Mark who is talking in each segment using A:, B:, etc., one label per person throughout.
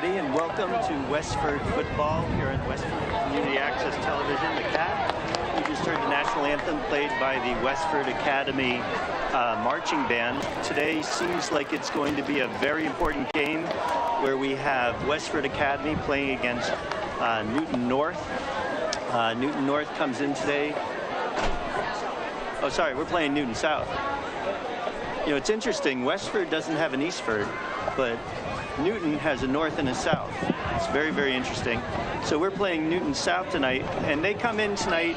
A: everybody, and welcome to Westford football here on Westford Community Access Television, the CAT. We just heard the national anthem played by the Westford Academy marching band. Today seems like it's going to be a very important game where we have Westford Academy playing against Newton North. Newton North comes in today. Oh, sorry, we're playing Newton South. You know, it's interesting, Westford doesn't have an Eastford, but Newton has a North and a South. It's very, very interesting. So we're playing Newton South tonight, and they come in tonight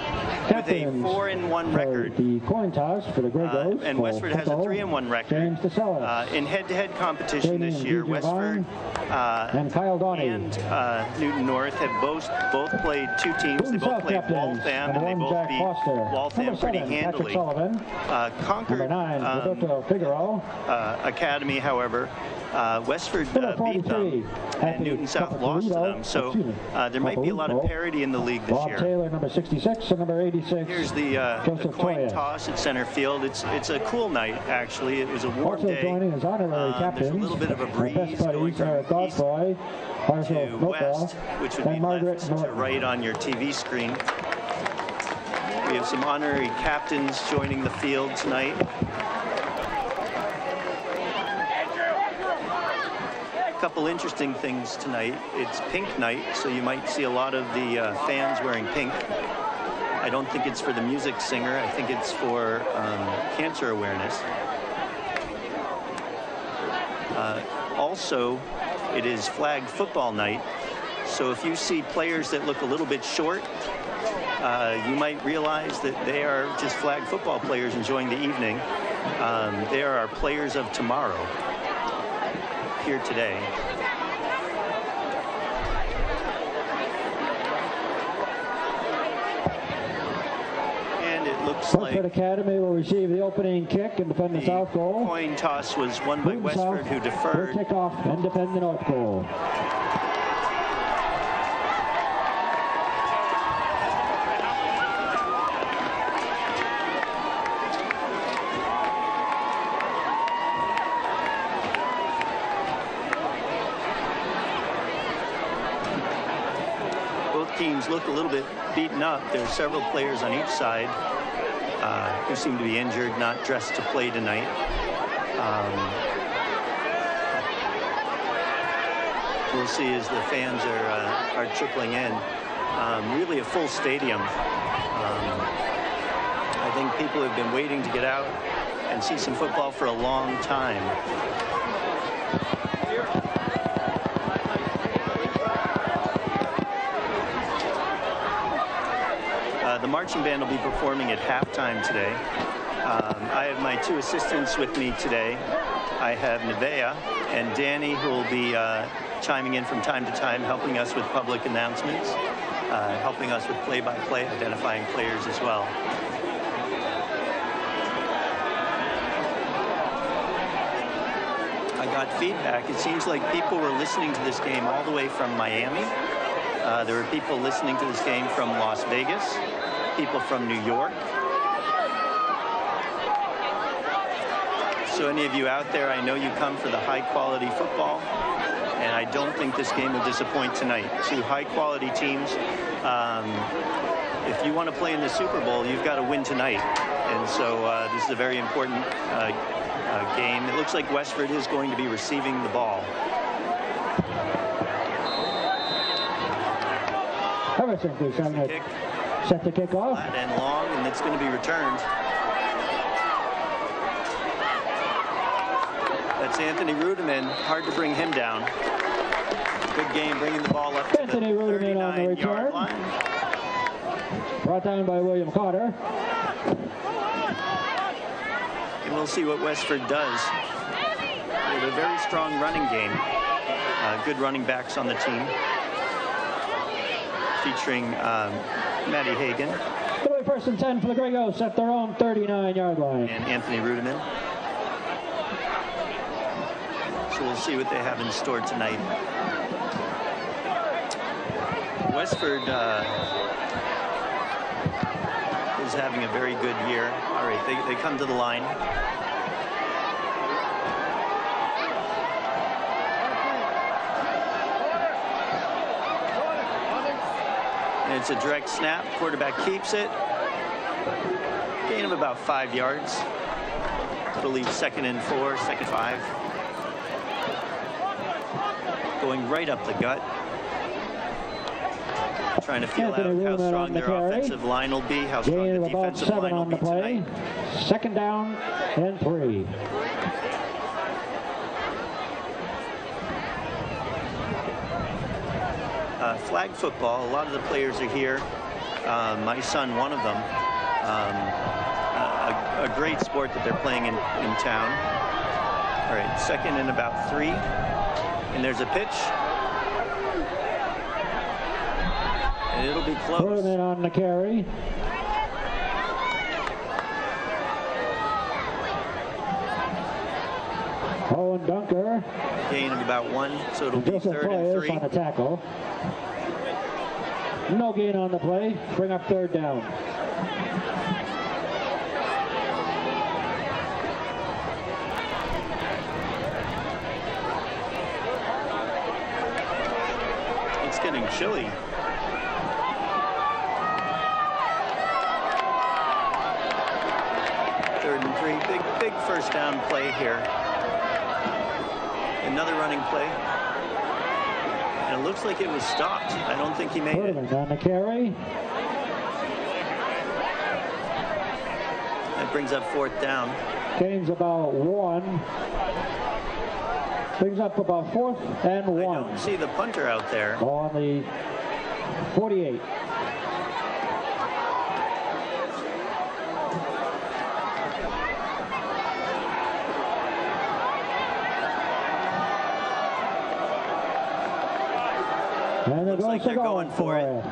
A: with a 4-1 record.
B: The coin toss for the Gregos.
A: And Westford has a 3-1 record. In head-to--head competition this year, Westford
B: and Kyle Donnie
A: and Newton North have both played two teams. They both played Waltham, and they both beat Waltham pretty handily. Concord Academy, however, Westford beat them, and Newton South lost to them. So there might be a lot of parity in the league this year.
B: Taylor, number 66, and number 86.
A: Here's the coin toss at center field. It's a cool night, actually. It was a warm day.
B: Joining as honorary captains,
A: there's a little bit of a breeze going from east to west, which would be left to right on your TV screen. We have some honorary captains joining the field tonight. A couple interesting things tonight. It's pink night, so you might see a lot of the fans wearing pink. I don't think it's for the music singer. I think it's for cancer awareness. Also, it is flag football night, so if you see players that look a little bit short, you might realize that they are just flag football players enjoying the evening. They are our players of tomorrow here today. And it looks like
B: Academy will receive the opening kick and defend the south goal.
A: The coin toss was won by Westford, who deferred.
B: Kick off and defend the north goal.
A: Teams look a little bit beaten up. There's several players on each side who seem to be injured, not dressed to play tonight. We'll see as the fans are trickling in. Really a full stadium. I think people have been waiting to get out and see some football for a long time. The marching band will be performing at halftime today. I have my two assistants with me today. I have Nevaeh and Danny, who will be chiming in from time to time, helping us with public announcements, helping us with play-by-play, identifying players as well. I got feedback. It seems like people were listening to this game all the way from Miami. There were people listening to this game from Las Vegas, people from New York. So any of you out there, I know you come for the high-quality football, and I don't think this game will disappoint tonight. Two high-quality teams. If you want to play in the Super Bowl, you've got to win tonight. And so this is a very important game. It looks like Westford is going to be receiving the ball.
B: Set the kick off.
A: Flat and long, and it's going to be returned. That's Anthony Rudiman. Hard to bring him down. Good game, bringing the ball up to the 39-yard line.
B: Brought down by William Carter.
A: And we'll see what Westford does. They have a very strong running game. Good running backs on the team. Featuring Matty Hagan.
B: It'll be first and 10 for the Gregos at their own 39-yard line.
A: And Anthony Rudiman. So we'll see what they have in store tonight. Westford is having a very good year. All right, they come to the line. And it's a direct snap. Quarterback keeps it. Gain of about 5 yards. It'll leave 2nd and 4, 2nd and 5. Going right up the gut. Trying to feel out how strong their offensive line will be, how strong the defensive line will be tonight.
B: 2nd down and 3.
A: Flag football, a lot of the players are here. My son, one of them. A great sport that they're playing in town. All right, 2nd and about 3. And there's a pitch. And it'll be close.
B: Quarterman on the carry. Owen Dunker.
A: Gain of about 1, so it'll be 3rd and 3.
B: On the tackle. No gain on the play. Bring up 3rd down.
A: It's getting chilly. Third and 3. Big first down play here. Another running play. And it looks like it was stopped. I don't think he made it.
B: On the carry.
A: That brings up 4th down.
B: Gains about 1. Brings up about 4th and 1.
A: I don't see the punter out there.
B: On the 48. And
A: looks like they're going for it.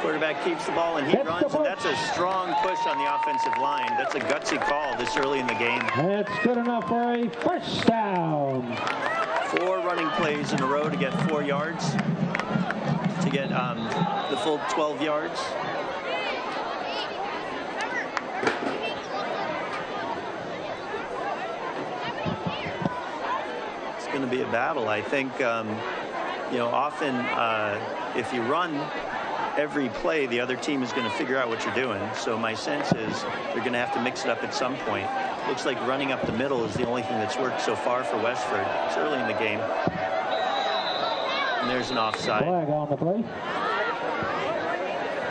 A: Quarterback keeps the ball and he runs, and that's a strong push on the offensive line. That's a gutsy call this early in the game.
B: That's good enough for a first down.
A: 4 running plays in a row to get 4 yards, to get the full 12 yards. It's going to be a battle. I think, you know, often if you run every play, the other team is going to figure out what you're doing. So my sense is they're going to have to mix it up at some point. Looks like running up the middle is the only thing that's worked so far for Westford. It's early in the game. And there's an offside.
B: Flag on the play.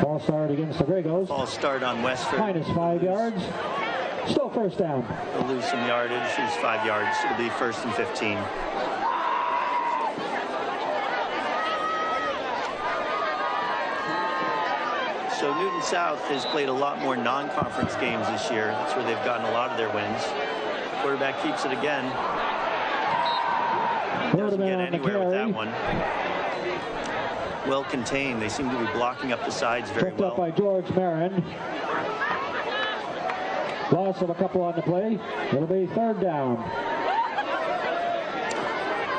B: False start against the Gregos.
A: False start on Westford.
B: Minus 5 yards. Still first down.
A: They'll lose some yardage. Lose 5 yards. It'll be 1st and 15. So Newton South has played a lot more non-conference games this year. That's where they've gotten a lot of their wins. Quarterback keeps it again. Doesn't get anywhere with that one. Well contained. They seem to be blocking up the sides very well.
B: Up by George Marin. Loss of a couple on the play. It'll be 3rd down.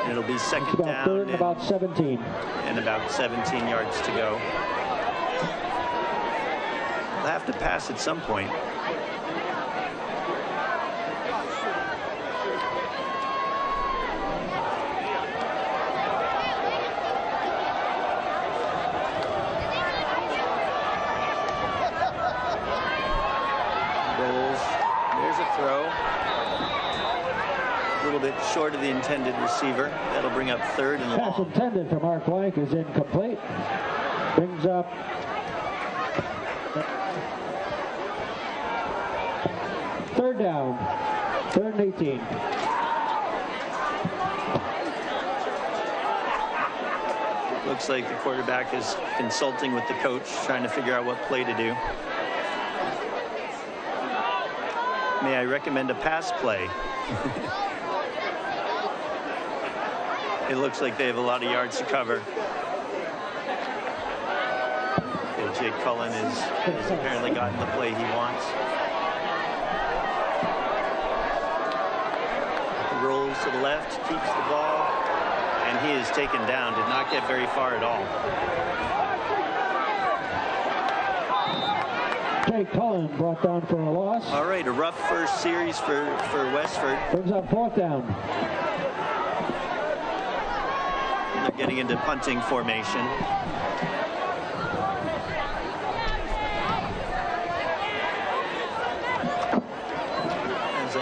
A: And it'll be 2nd down.
B: 3rd and about 17.
A: And about 17 yards to go. They'll have to pass at some point. Rolls. There's a throw. A little bit short of the intended receiver. That'll bring up 3rd and long.
B: Pass intended for Mark Blank is incomplete. Brings up third down. 3rd and 18.
A: Looks like the quarterback is consulting with the coach, trying to figure out what play to do. May I recommend a pass play? It looks like they have a lot of yards to cover. Okay, Jake Cullen has apparently gotten the play he wants. He rolls to the left, keeps the ball, and he is taken down. Did not get very far at all.
B: Jake Cullen brought down for a loss.
A: All right, a rough first series for Westford.
B: Brings up 4th down.
A: They're getting into punting formation.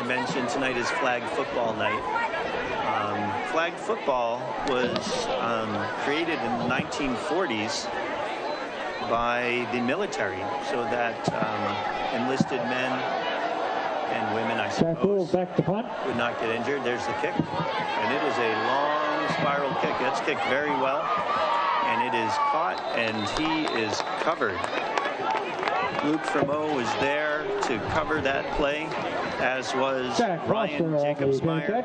A: mentioned, tonight is flag football night. Flag football was created in the 1940s by the military so that enlisted men and women, I suppose,
B: back to punt.
A: would not get injured. There's the kick, and it is a long spiral kick. That's kicked very well, and it is caught, and he is covered. Luke Fremeau was there to cover that play, as was Ryan Jacobsmeyer.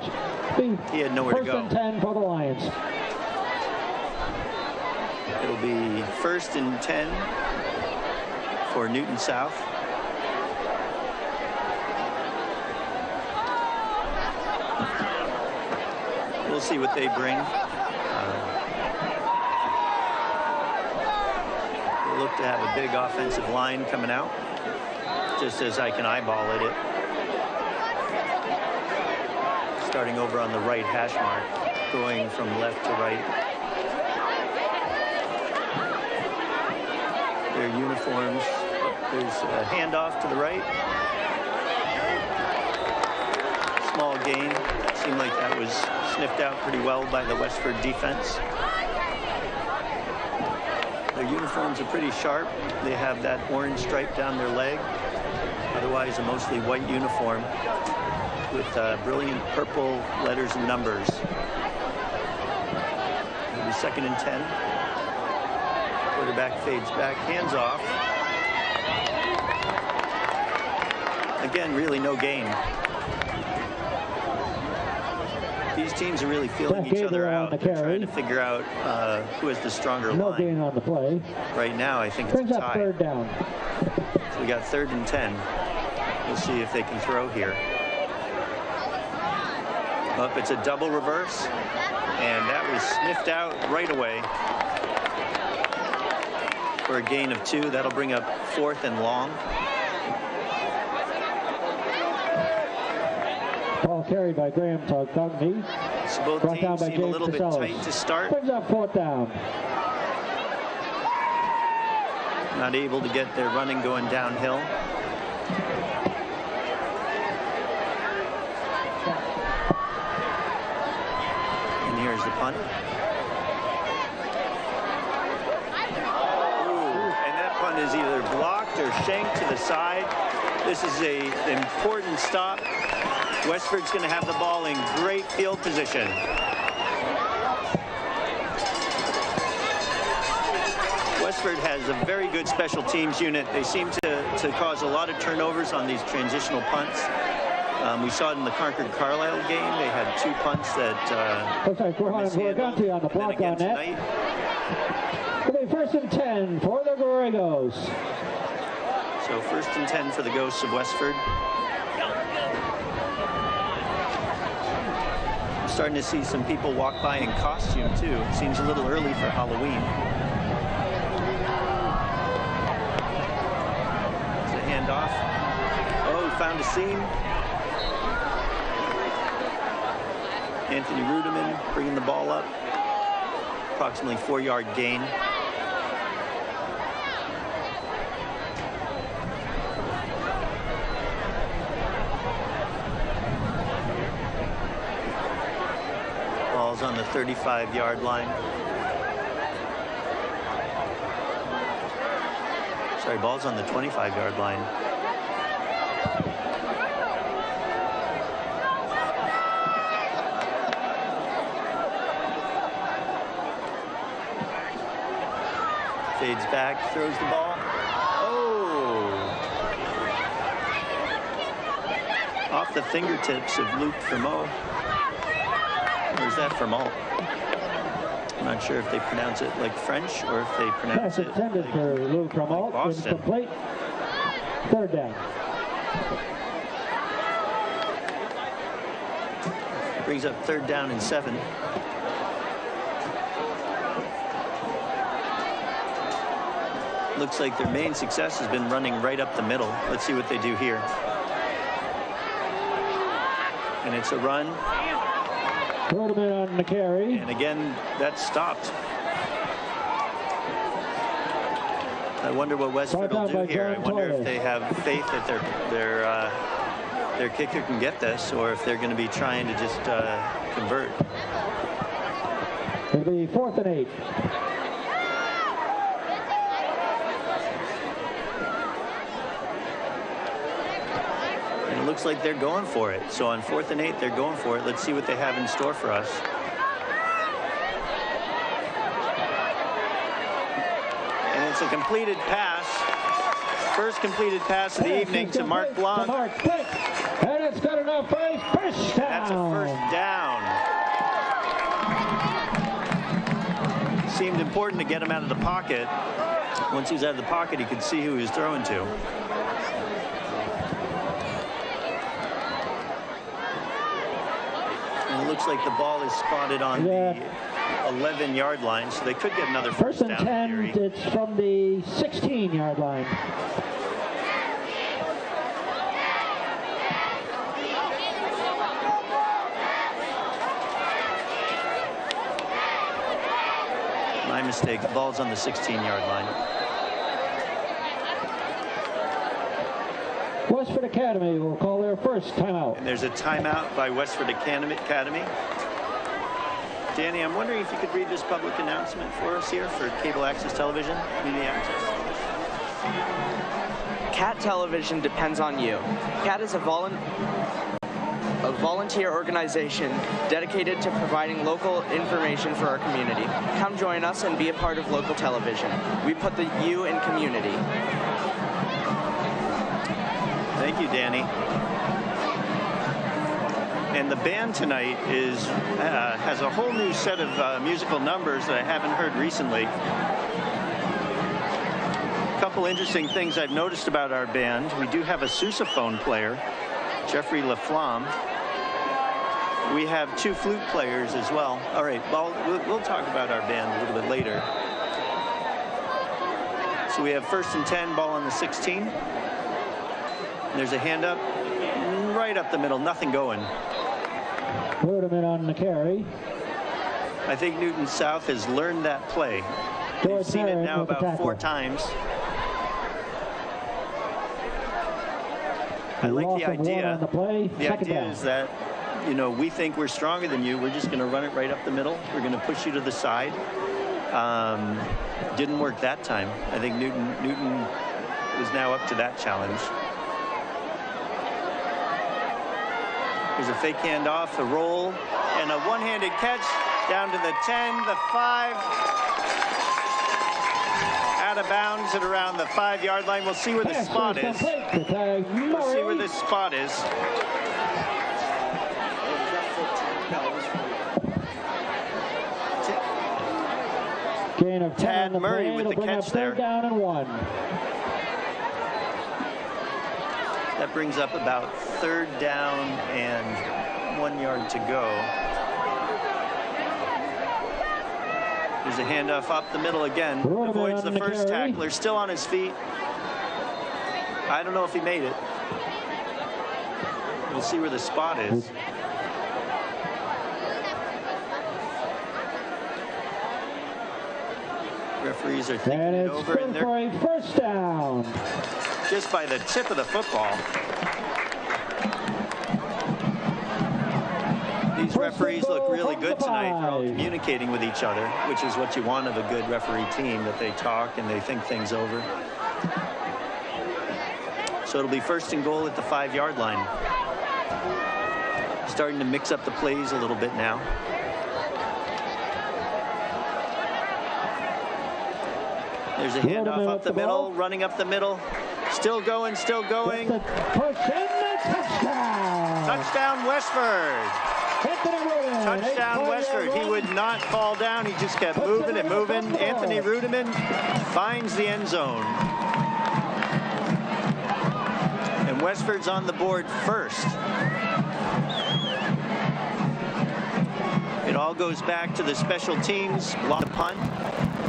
A: He had nowhere to go.
B: First and 10 for the Lions.
A: It'll be 1st and 10 for Newton South. We'll see what they bring. They look to have a big offensive line coming out, just as I can eyeball it. Starting over on the right hash mark, going from left to right. Their uniforms. There's a handoff to the right. Small gain. Seemed like that was sniffed out pretty well by the Westford defense. Their uniforms are pretty sharp. They have that orange stripe down their leg. Otherwise, a mostly white uniform with brilliant purple letters and numbers. It'll be 2nd and 10. Quarterback fades back, hands off. Again, really no gain. These teams are really feeling each other out. They're trying to figure out who has the stronger line.
B: No gain on the play.
A: Right now, I think it's a
B: Brings
A: tie.
B: up 3rd down.
A: So we got 3rd and 10. We'll see if they can throw here. Up, it's a double reverse, and that was sniffed out right away for a gain of 2. That'll bring up 4th and long.
B: Ball carried by Graham Togny.
A: So both teams seem a little bit tight to start.
B: Brings up 4th down.
A: Not able to get their running going downhill. And here's the punt. And that punt is either blocked or shanked to the side. This is an important stop. Westford's going to have the ball in great field position. Westford has a very good special teams unit. They seem to cause a lot of turnovers on these transitional punts. We saw it in the Concord-Carlisle game. They had 2 punts that
B: looks like we're on the block on that.
A: Tonight.
B: It'll be 1st and 10 for the Borregos.
A: So 1st and 10 for the Ghosts of Westford. I'm starting to see some people walk by in costume too. It seems a little early for Halloween. It's a handoff. Oh, found a seam. Anthony Rudeman bringing the ball up. Approximately 4-yard gain. Ball's on the 35-yard line. Sorry, ball's on the 25-yard line. Fades back, throws the ball. Oh! Off the fingertips of Luke Fremeau. Or is that Fremont? I'm not sure if they pronounce it like French or if they pronounce it
B: intended
A: like,
B: for Luke Fremont.
A: like Boston.
B: Complete. 3rd down.
A: Brings up 3rd down and 7. Looks like their main success has been running right up the middle. Let's see what they do here. And it's a run.
B: Rudeman on the carry.
A: And again, that's stopped. I wonder what Westford will do here. I wonder if they have faith that their their kicker can get this or if they're going to be trying to just convert.
B: It'll be 4th and 8.
A: And it looks like they're going for it. So on 4th and 8, they're going for it. Let's see what they have in store for us. And it's a completed pass. First completed pass of the evening to Mark Blanc.
B: And it's got enough place. First down.
A: That's a first down. Seemed important to get him out of the pocket. Once he was out of the pocket, he could see who he was throwing to. And it looks like the ball is spotted on the 11-yard line, so they could get another first down.
B: 1st and 10, it's from the 16-yard line.
A: My mistake. The ball's on the 16-yard line.
B: Westford Academy will call their first timeout.
A: And there's a timeout by Westford Academy. Danny, I'm wondering if you could read this public announcement for us here for cable access television, community access.
C: CAT Television depends on you. CAT is a volunteer organization dedicated to providing local information for our community. Come join us and be a part of local television. We put the you in community.
A: Thank you, Danny. And the band tonight has a whole new set of musical numbers that I haven't heard recently. A couple interesting things I've noticed about our band. We do have a sousaphone player, Jeffrey Laflamme. We have 2 flute players as well. All right, well, we'll talk about our band a little bit later. So we have 1st and 10, ball on the 16. And there's a hand up, right up the middle, nothing going.
B: Rudiman on the carry.
A: I think Newton South has learned that play. They've seen it now about 4 times. I like the idea. The idea is that, you know, we think we're stronger than you. We're just going to run it right up the middle. We're going to push you to the side. Didn't work that time. I think Newton is now up to that challenge. There's a fake handoff, a roll, and a one-handed catch down to the 10, the 5. Out of bounds at around the 5-yard line. We'll see where the spot is. We'll see where this spot is.
B: Gain of 10
A: Tad Murray with the catch there.
B: Down and 1.
A: That brings up about 3rd down and 1 yard to go. There's a handoff up the middle again. Avoids the first tackler. Still on his feet. I don't know if he made it. We'll see where the spot is. Referees are thinking it over, and they're
B: for a first down.
A: Just by the tip of the football. These referees look really good tonight. They're all communicating with each other, which is what you want of a good referee team, that they talk and they think things over. So it'll be 1st and goal at the 5-yard line. Starting to mix up the plays a little bit now. There's a handoff up the middle, running up the middle. Still going, still going. Touchdown, Westford. Touchdown, Westford. He would not fall down. He just kept moving and moving. Anthony Rudiman finds the end zone. And Westford's on the board first. It all goes back to the special teams, block the punt,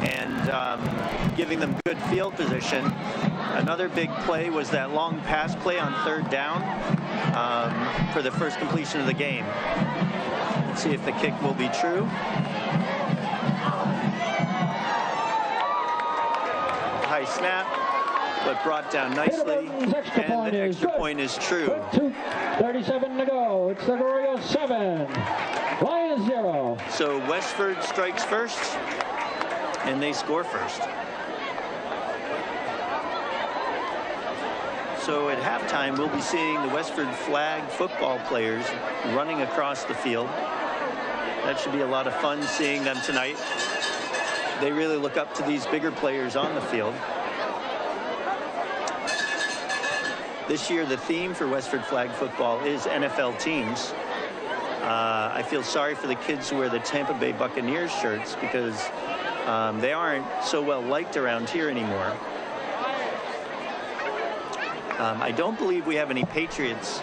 A: and giving them good field position. Another big play was that long pass play on 3rd down for the first completion of the game. Let's see if the kick will be true. High snap, but brought down nicely, and the extra point is true.
B: 2:37 to go. It's the Goryeo 7, Lions 0.
A: So Westford strikes first, and they score first. So at halftime, we'll be seeing the Westford flag football players running across the field. That should be a lot of fun seeing them tonight. They really look up to these bigger players on the field. This year, the theme for Westford flag football is NFL teams. I feel sorry for the kids who wear the Tampa Bay Buccaneers shirts because they aren't so well liked around here anymore. I don't believe we have any Patriots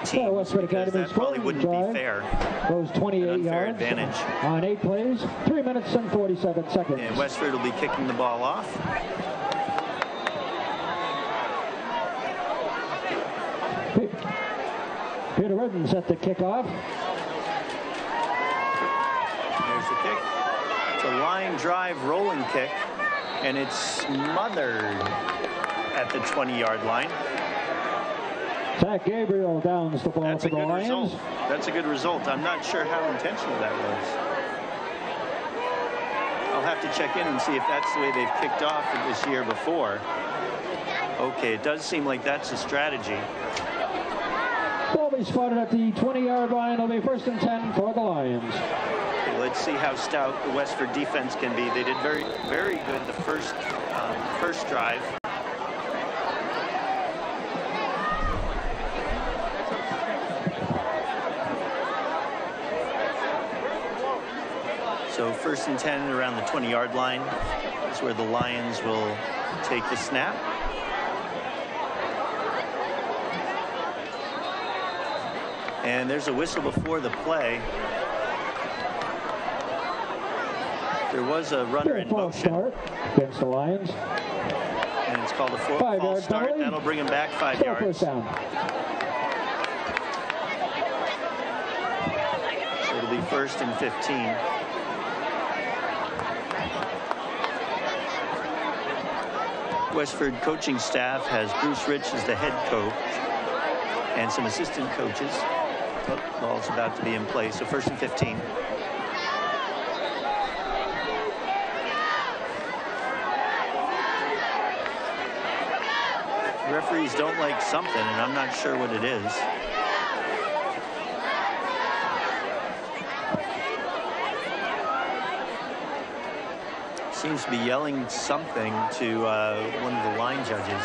A: teams because that probably wouldn't be fair.
B: Goes 28 yards
A: advantage
B: on 8 plays, 3 minutes and 47 seconds.
A: And Westford will be kicking the ball off.
B: Peter Redden set the kickoff.
A: There's the kick. It's a line drive rolling kick, and it's smothered at the 20-yard line.
B: Zach Gabriel downs the ball for the Lions.
A: Result. That's a good result. I'm not sure how intentional that was. I'll have to check in and see if that's the way they've kicked off this year before. Okay, it does seem like that's a strategy.
B: Ball be spotted at the 20-yard line. It'll be 1st and 10 for the Lions.
A: Okay, let's see how stout the Westford defense can be. They did very, very good the first drive. So 1st and 10 around the 20-yard line is where the Lions will take the snap. And there's a whistle before the play. There was a runner in motion.
B: Start against the Lions.
A: And it's called a false start.
B: Penalty.
A: That'll bring him back 5 yards.
B: First down.
A: So it'll be 1st and 15. Westford coaching staff has Bruce Rich as the head coach and some assistant coaches. Oh, ball's about to be in play, so 1st and 15. Referees don't like something, and I'm not sure what it is. Seems to be yelling something to one of the line judges.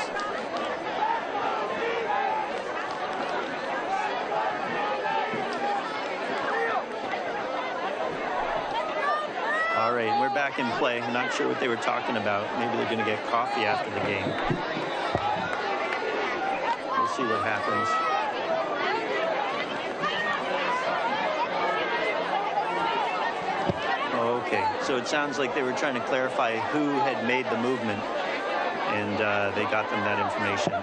A: All right, we're back in play. I'm not sure what they were talking about. Maybe they're going to get coffee after the game. We'll see what happens. Okay, so it sounds like they were trying to clarify who had made the movement, and they got them that information.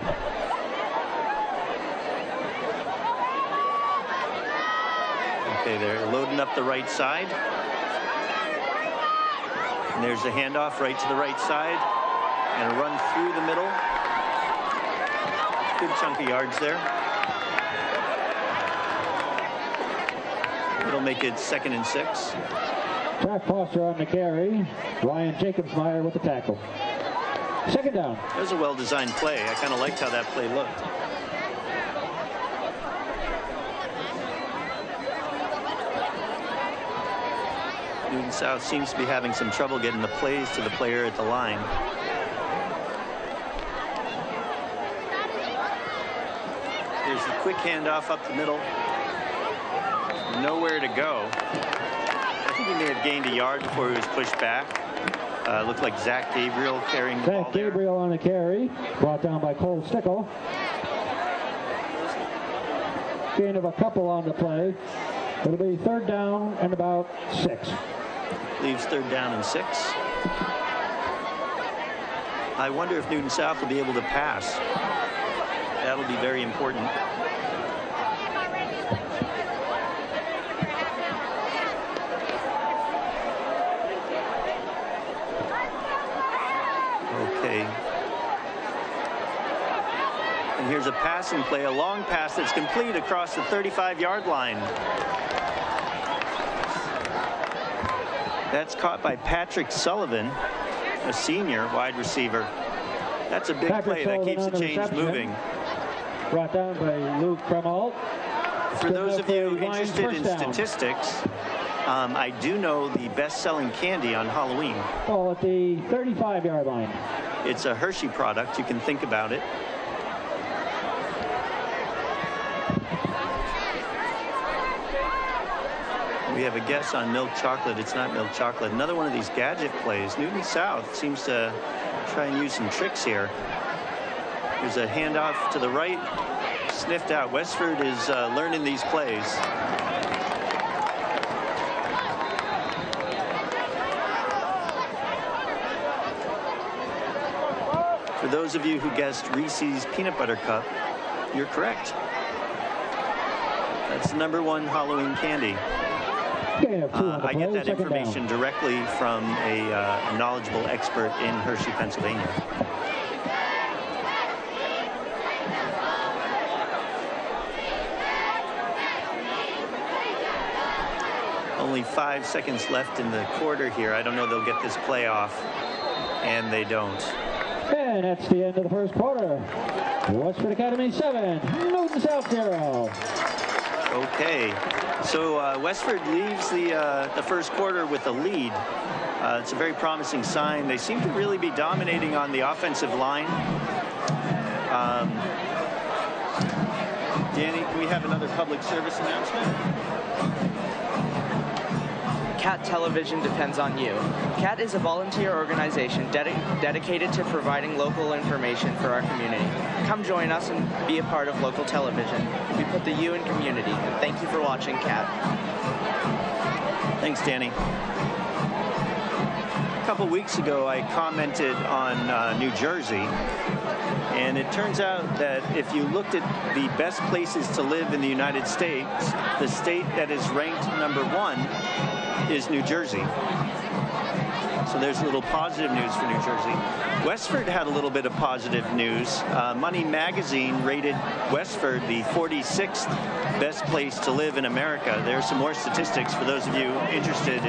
A: Okay, they're loading up the right side. And there's a handoff right to the right side, and a run through the middle. Good chunk of yards there. It'll make it 2nd and 6.
B: Jack Foster on the carry. Ryan Jacobsmeyer with the tackle. 2nd down.
A: That was a well-designed play. I kind of liked how that play looked. Newton South seems to be having some trouble getting the plays to the player at the line. There's a quick handoff up the middle. Nowhere to go. I think he may have gained a yard before he was pushed back. Looked like Zach Gabriel carrying the ball
B: Zach
A: there.
B: Gabriel on the carry. Brought down by Cole Stickle. Gain of a couple on the play. It'll be 3rd down and about 6.
A: Leaves 3rd down and 6. I wonder if Newton South will be able to pass. That'll be very important. Okay. And here's a passing play, a long pass that's complete across the 35-yard line. That's caught by Patrick Sullivan, a senior wide receiver. That's a big play that keeps the chains moving.
B: Brought down by Luke Cremalt.
A: For those of you interested in statistics, I do know the best-selling candy on Halloween.
B: Oh, at the 35-yard line.
A: It's a Hershey product. You can think about it. We have a guess on milk chocolate. It's not milk chocolate. Another one of these gadget plays. Newton South seems to try and use some tricks here. There's a handoff to the right. Sniffed out. Westford is learning these plays. For those of you who guessed Reese's Peanut Butter Cup, you're correct. That's the #1 Halloween candy. I get that information directly from a knowledgeable expert in Hershey, Pennsylvania. Only 5 seconds left in the quarter here. I don't know they'll get this play off, and they don't.
B: And that's the end of the first quarter. Westford Academy 7, Newton South 0.
A: Okay, so Westford leaves the first quarter with a lead. It's a very promising sign. They seem to really be dominating on the offensive line. Danny, can we have another public service announcement?
C: CAT Television depends on you. CAT is a volunteer organization dedicated to providing local information for our community. Come join us and be a part of local television. We put the U in community. And thank you for watching CAT.
A: Thanks, Danny. A couple weeks ago, I commented on New Jersey. And it turns out that if you looked at the best places to live in the United States, the state that is ranked #1 is New Jersey. So there's a little positive news for New Jersey. Westford had a little bit of positive news. Money Magazine rated Westford the 46th best place to live in America. There's some more statistics for those of you interested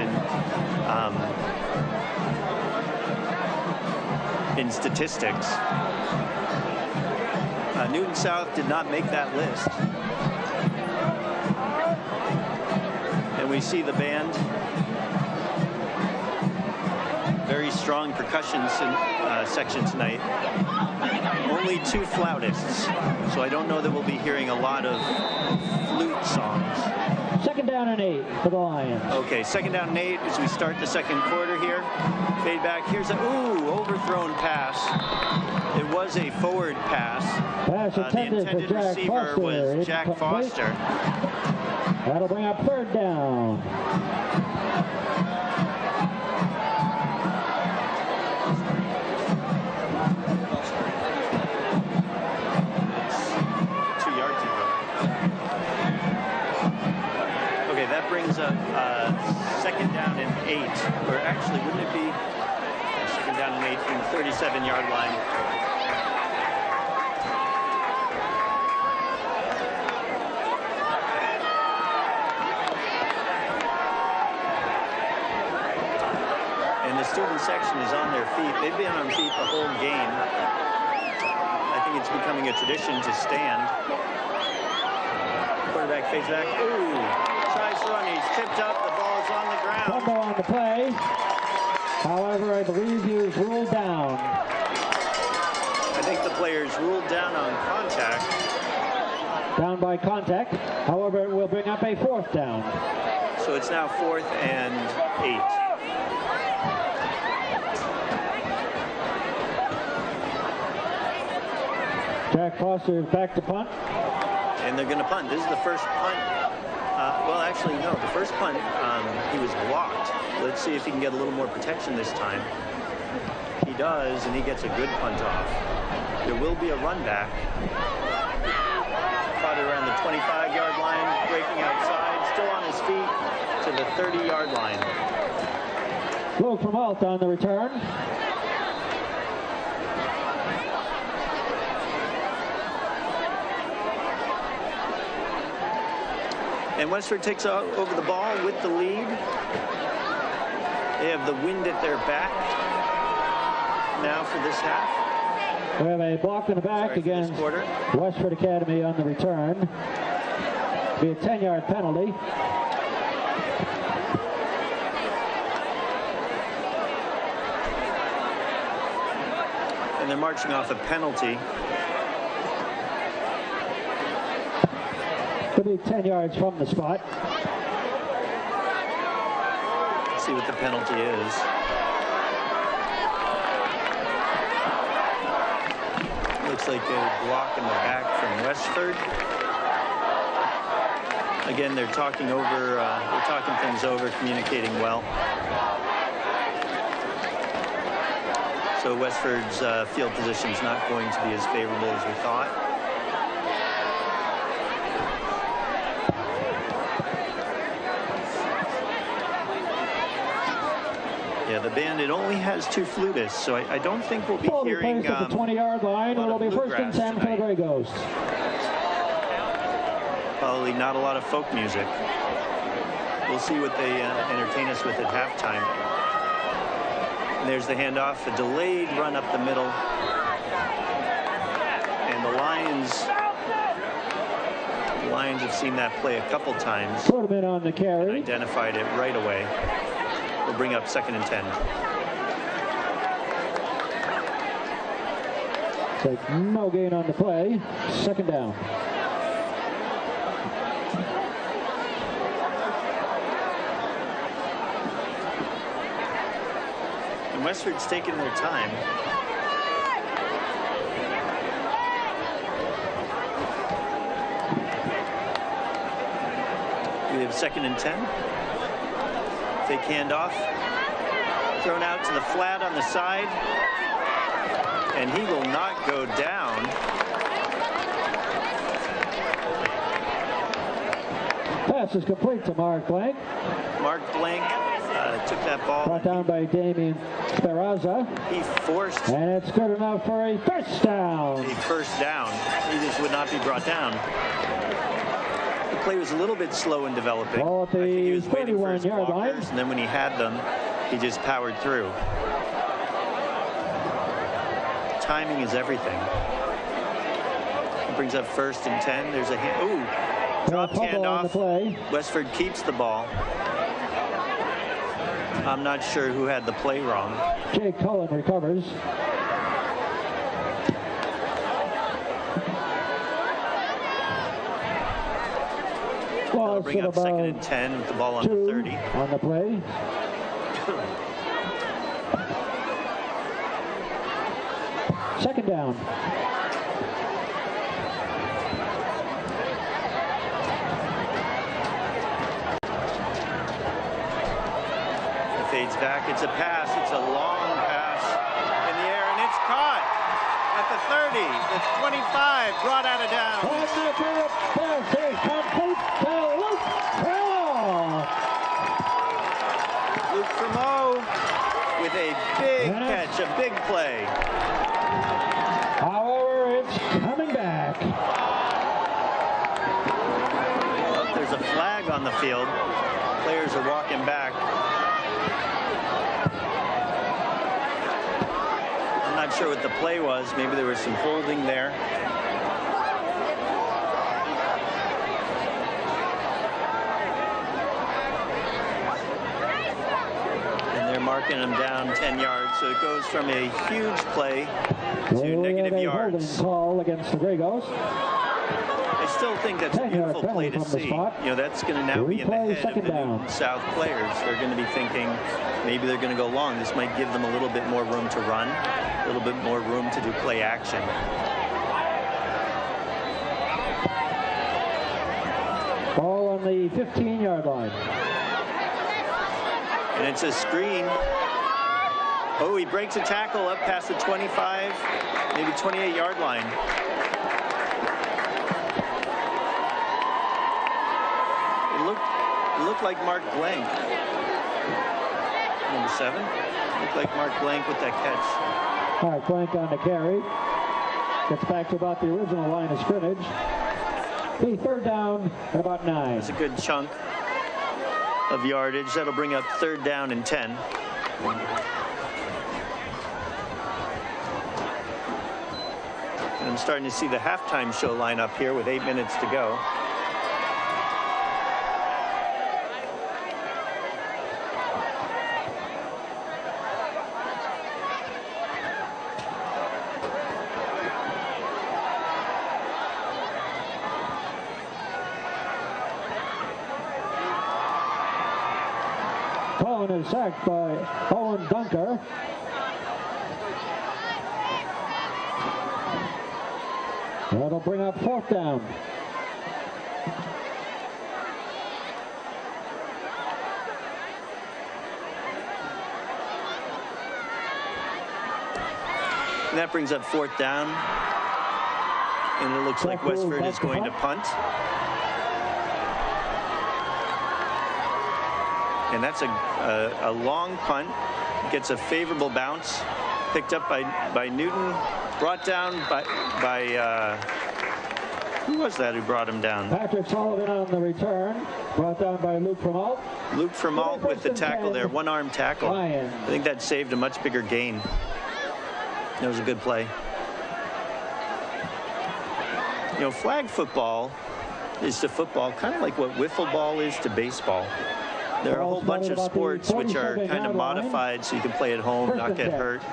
A: in statistics. Newton South did not make that list. And we see the band. Very strong percussion section tonight. Only 2 flautists, so I don't know that we'll be hearing a lot of flute songs.
B: 2nd down and 8 for the Lions.
A: Okay, 2nd down and 8 as we start the second quarter here. Fade back. Here's a overthrown pass. It was a forward pass.
B: Pass intended
A: the intended
B: for Jack
A: receiver
B: Foster.
A: was Jack Foster.
B: That'll bring up 3rd down.
A: That brings up 2nd down and 8, or actually, wouldn't it be 2nd down and 8 from the 37-yard line? And the student section is on their feet. They've been on feet the whole game. I think it's becoming a tradition to stand. Quarterback fades back. Tries to run. He's tipped up. The ball's on the ground.
B: Fumble on the play. However, I believe he was ruled down.
A: I think the player's ruled down on contact.
B: Down by contact. However, it will bring up a 4th down.
A: So it's now 4th and 8.
B: Jack Foster is back to punt.
A: And they're going to punt. This is the first punt. Well, actually, no. The first punt, he was blocked. Let's see if he can get a little more protection this time. He does, and he gets a good punt off. There will be a run back. Caught it around the 25-yard line, breaking outside, still on his feet to the 30-yard line.
B: Luke Cremalt on the return.
A: And Westford takes over the ball with the lead. They have the wind at their back now for this half.
B: We have a block in the back against Westford Academy on the return. It'll be a 10-yard penalty.
A: And they're marching off a penalty.
B: It'll be 10 yards from the spot.
A: Let's see what the penalty is. Looks like a block in the back from Westford. Again, they're talking things over, communicating well. So Westford's field position is not going to be as favorable as we thought. Yeah, the band, it only has 2 flutists, so I don't think we'll be hearing
B: at the 20-yard line. It'll be first and 10 for the Grey Ghosts.
A: Probably not a lot of folk music. We'll see what they entertain us with at halftime. And there's the handoff, a delayed run up the middle. And the Lions have seen that play a couple times.
B: Put them in on the carry.
A: And identified it right away. We'll bring up 2nd and 10.
B: Take no gain on the play. 2nd down.
A: And Westford's taking their time. We have 2nd and 10. Fake handoff. Thrown out to the flat on the side. And he will not go down.
B: Pass is complete to Mark Blank.
A: Mark Blank took that ball.
B: Brought down by Damien Speranza.
A: He forced.
B: And it's good enough for a first down.
A: A first down. He just would not be brought down. The play was a little bit slow in developing.
B: Ball at the 31-yard line.
A: And then when he had them, he just powered through. Timing is everything. It brings up 1st and 10. There's a dropped handoff. Westford keeps the ball. I'm not sure who had the play wrong.
B: Jake Cullen recovers.
A: They'll bring up 2nd and 10 with the ball on the 30.
B: On the play. Second down.
A: It fades back. It's a pass. It's a long pass in the air, and it's caught at the 30. The 25 brought out of down.
B: And the pass is complete to Luke Cremo.
A: Luke Cremo with a big catch, a big play.
B: However, it's coming back.
A: Well, there's a flag on the field. Players are walking back. I'm not sure what the play was. Maybe there was some holding there. And they're marking them down 10 yards. So it goes from a huge play to negative yards.
B: Call against the Grey Ghosts.
A: I still think that's a beautiful play to see. You know, that's going to now be in the head of the Newton South players. They're going to be thinking maybe they're going to go long. This might give them a little bit more room to run, a little bit more room to do play action.
B: Ball on the 15-yard line.
A: And it's a screen. Oh, he breaks a tackle up past the 25, maybe 28-yard line. It looked like Mark Blank. Number 7. Looked like Mark Blank with that catch.
B: Mark Blank on the carry. Gets back to about the original line of scrimmage. The third down at about 9.
A: It's a good chunk of yardage. That'll bring up third down and 10. And I'm starting to see the halftime show line up here with 8 minutes to go.
B: Cohen is sacked by Owen Dunker. That'll bring up fourth down.
A: And that brings up fourth down. And it looks like Westford is going to punt. And that's a long punt. Gets a favorable bounce. Picked up by Newton. Brought down by who was that who brought him down?
B: Patrick Sullivan on the return. Brought down by Luke Fremalt.
A: Luke Fremalt with the tackle there. One-arm tackle.
B: Lions.
A: I think that saved a much bigger gain. That was a good play. You know, flag football is to football kind of like what wiffle ball is to baseball. There are a whole bunch of sports which are kind of modified so you can play at home, not get hurt.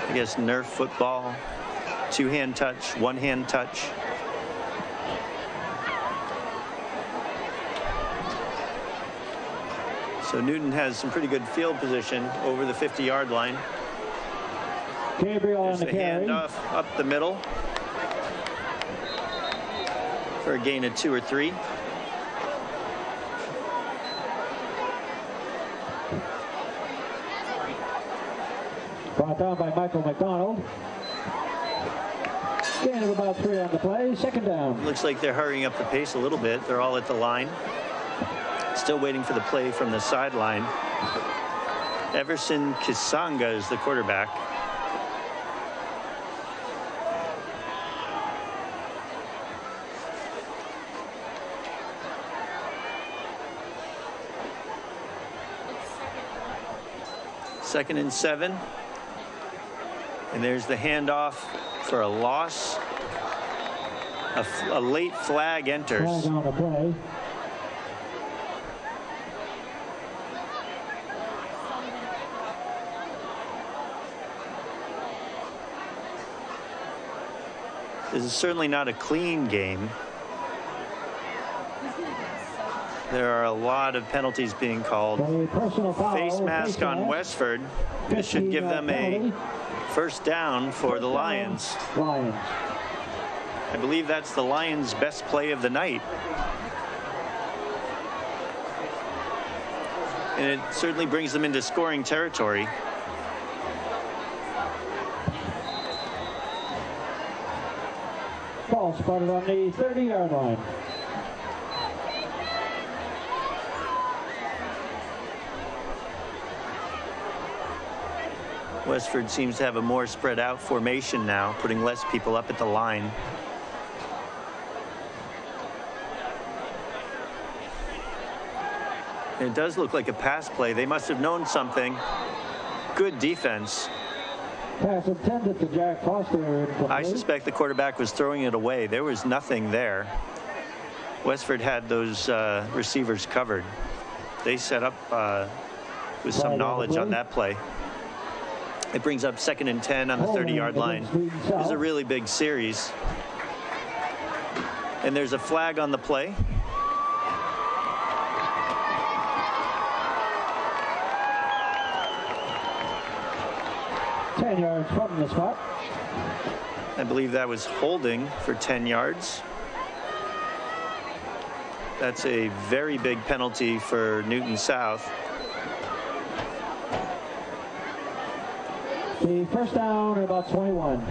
A: I guess Nerf football, two-hand touch, one-hand touch. So Newton has some pretty good field position over the 50-yard line.
B: Gabriel on the carry.
A: Handoff up the middle for a gain of 2 or 3.
B: Brought down by Michael McDonald. Gain of about 3 on the play. Second down.
A: Looks like they're hurrying up the pace a little bit. They're all at the line. Still waiting for the play from the sideline. Everson Kisanga is the quarterback. Second and 7. And there's the handoff for a loss. A late flag enters.
B: Flag on the play.
A: This is certainly not a clean game. There are a lot of penalties being called. Face mask on Westford. This should give them a first down for the Lions. I believe that's the Lions' best play of the night. And it certainly brings them into scoring territory.
B: Ball spotted on the 30-yard line.
A: Westford seems to have a more spread out formation now, putting less people up at the line. And it does look like a pass play. They must have known something. Good defense.
B: Pass intended to Jack Foster.
A: I suspect the quarterback was throwing it away. There was nothing there. Westford had those receivers covered. They set up with some knowledge on that play. It brings up 2nd and 10 on the 30-yard line. This is a really big series. And there's a flag on the play.
B: Ten yards from the spot.
A: I believe that was holding for 10 yards. That's a very big penalty for Newton South.
B: The first down at about 21.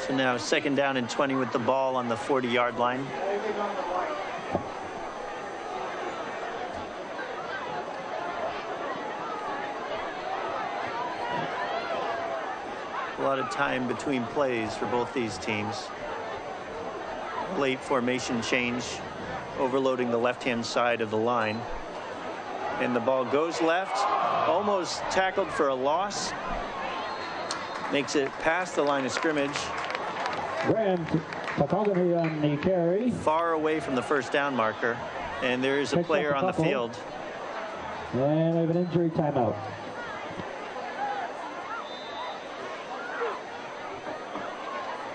A: So now 2nd down and 20 with the ball on the 40-yard line. A lot of time between plays for both these teams. Late formation change, overloading the left-hand side of the line. And the ball goes left, almost tackled for a loss. Makes it past the line of scrimmage.
B: Graham Takogany on the carry.
A: Far away from the 1st down marker. And there is a player on the field.
B: And we have an injury timeout.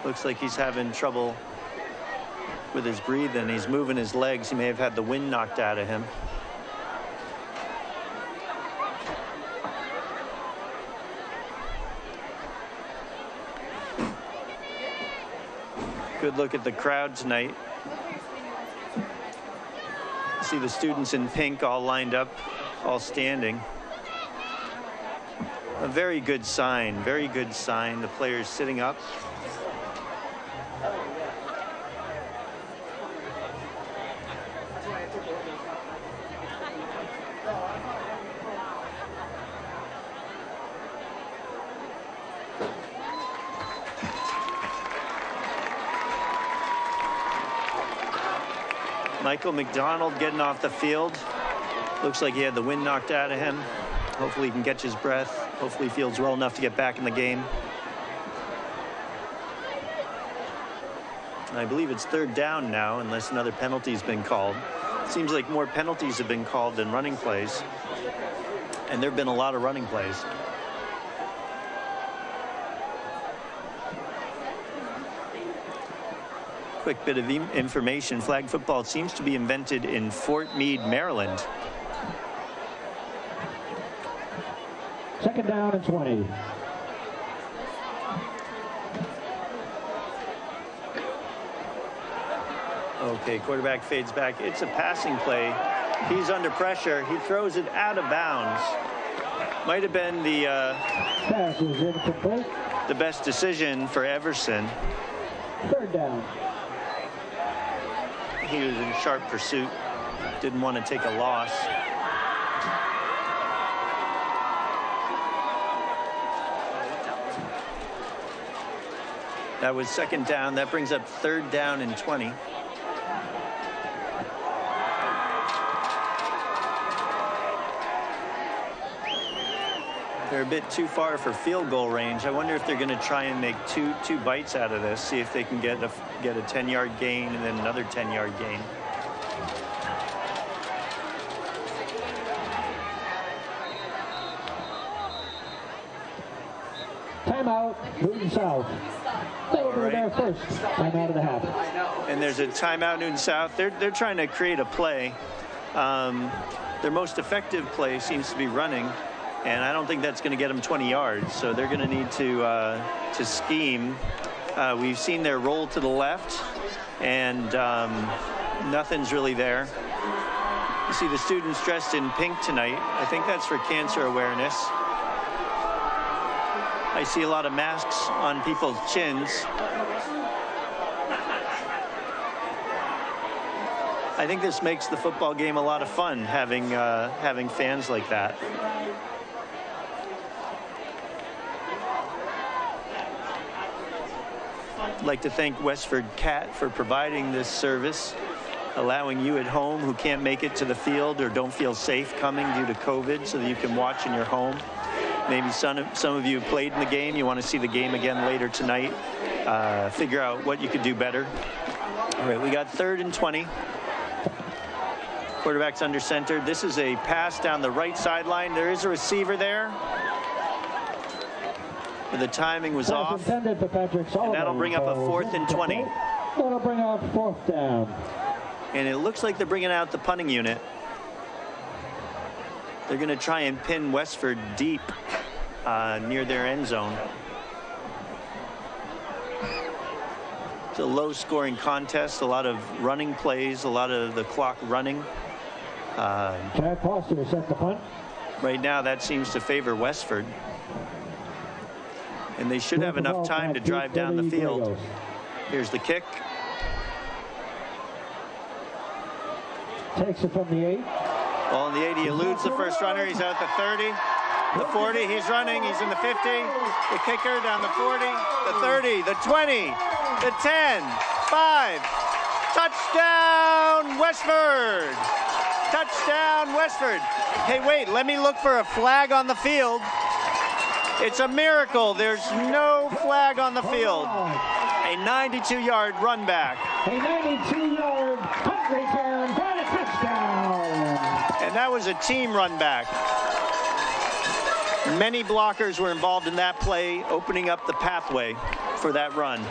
A: Looks like he's having trouble with his breathing. He's moving his legs. He may have had the wind knocked out of him. Good look at the crowd tonight. See the students in pink all lined up, all standing. A very good sign, very good sign. The players sitting up. Michael McDonald getting off the field. Looks like he had the wind knocked out of him. Hopefully he can catch his breath. Hopefully he feels well enough to get back in the game. I believe it's 3rd down now, unless another penalty's been called. It seems like more penalties have been called than running plays. And there have been a lot of running plays. Quick bit of information. Flag football seems to be invented in Fort Meade, Maryland.
B: 2nd down and 20.
A: Okay, quarterback fades back. It's a passing play. He's under pressure. He throws it out of bounds. Might have been the best decision for Everson.
B: 3rd down.
A: He was in sharp pursuit. Didn't want to take a loss. That was 2nd down. That brings up 3rd down and 20. They're a bit too far for field goal range. I wonder if they're going to try and make two bites out of this, see if they can get a 10-yard gain and then another 10-yard gain.
B: Timeout, Newton South. They were
A: Right.
B: there first. Timeout of the half.
A: And there's a timeout, Newton South. They're trying to create a play. Their most effective play seems to be running. And I don't think that's going to get them 20 yards. So they're going to need to scheme. We've seen their roll to the left, and nothing's really there. You see the students dressed in pink tonight. I think that's for cancer awareness. I see a lot of masks on people's chins. I think this makes the football game a lot of fun, having fans like that. I'd like to thank Westford CAT for providing this service, allowing you at home who can't make it to the field or don't feel safe coming due to COVID so that you can watch in your home. Maybe some of you played in the game. You want to see the game again later tonight. Figure out what you could do better. All right, we got 3rd and 20. Quarterback's under center. This is a pass down the right sideline. There is a receiver there. But the timing was off.
B: Intended for Patrick Sullivan.
A: And that'll bring up a 4th and 20.
B: That'll bring up 4th down.
A: And it looks like they're bringing out the punting unit. They're going to try and pin Westford deep near their end zone. It's a low-scoring contest, a lot of running plays, a lot of the clock running.
B: Chad Foster set the punt.
A: Right now, that seems to favor Westford. And they should have enough time to drive down the field. Here's the kick.
B: Takes it from the 8.
A: Ball in the 80, eludes the first runner. He's out the 30, the 40. He's running. He's in the 50. The kicker down the 40, the 30, the 20, the 10, 5. Touchdown, Westford! Touchdown, Westford. Hey, wait, let me look for a flag on the field. It's a miracle. There's no flag on the field. A 92-yard run back.
B: A 92-yard punt return for a touchdown.
A: And that was a team run back. Many blockers were involved in that play, opening up the pathway for that run.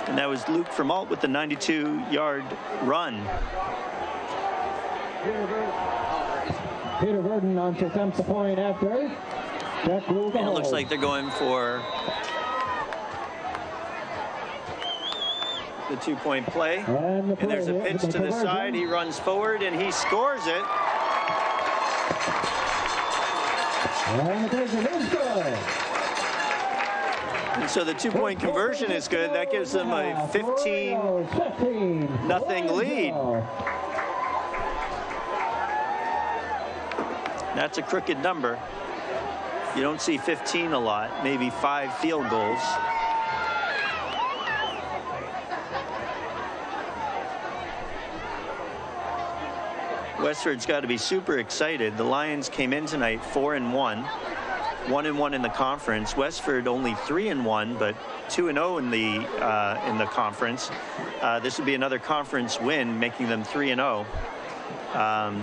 A: And that was Luke Vermalt with the 92-yard run.
B: Peter Verdon on to attempt the point after. Jack ruled
A: and it looks like they're going for the 2-point play. And there's a pitch to the side. He runs forward and he scores it.
B: And the conversion is good.
A: And so the 2-point conversion is good. That gives them a 15-0 lead. That's a crooked number. You don't see 15 a lot, maybe 5 field goals. Westford's got to be super excited. The Lions came in tonight 4-1, 1-1 in the conference. Westford only 3-1, but 2-0 in the conference. This would be another conference win, making them 3-0.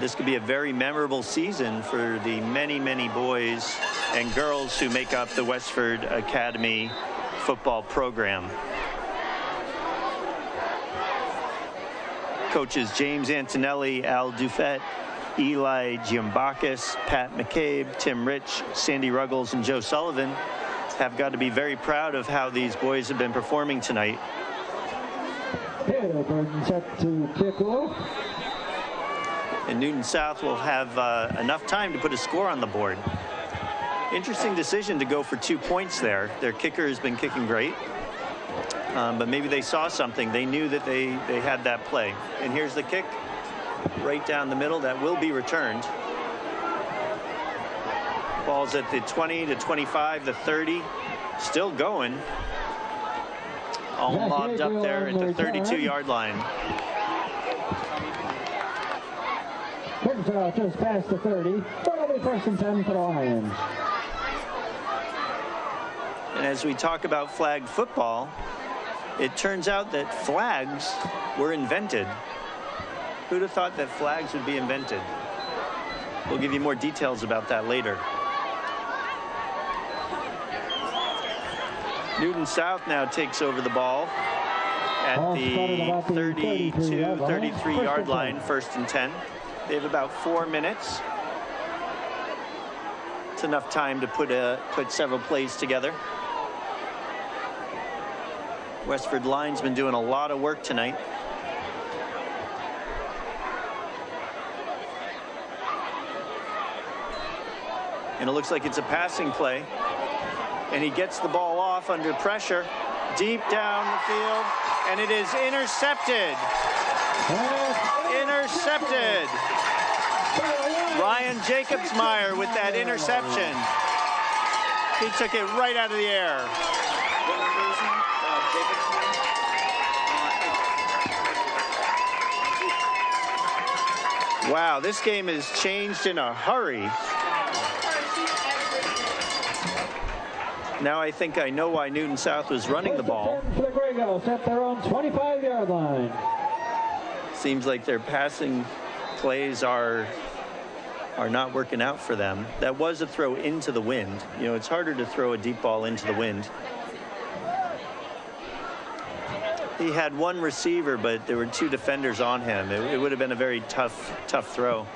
A: This could be a very memorable season for the many, many boys and girls who make up the Westford Academy football program. Coaches James Antonelli, Al Dufett, Eli Giambakis, Pat McCabe, Tim Rich, Sandy Ruggles, and Joe Sullivan have got to be very proud of how these boys have been performing tonight.
B: Peter Verdon set to kick off.
A: And Newton South will have enough time to put a score on the board. Interesting decision to go for 2 points there. Their kicker has been kicking great. But maybe they saw something. They knew that they had that play. And here's the kick right down the middle that will be returned. Ball's at the 20, the 25, the 30, still going. All lobbed up there at the 32-yard line.
B: Turns out just past the 30, but it'll be 1st and 10 for the Lions.
A: And as we talk about flag football, it turns out that flags were invented. Who'd have thought that flags would be invented? We'll give you more details about that later. Newton South now takes over the ball at the 32, 33-yard line, 1st and 10. They have about 4 minutes. It's enough time to put several plays together. Westford line's been doing a lot of work tonight. And it looks like it's a passing play. And he gets the ball off under pressure, deep down the field, and it is intercepted. Intercepted. Ryan Jacobsmeyer with that interception. He took it right out of the air. Wow, this game has changed in a hurry. Now I think I know why Newton South was running the ball.
B: For the Grey Ghosts at their own 25-yard line.
A: Seems like their passing plays are not working out for them. That was a throw into the wind. You know, it's harder to throw a deep ball into the wind. He had one receiver, but there were 2 defenders on him. It would have been a very tough throw.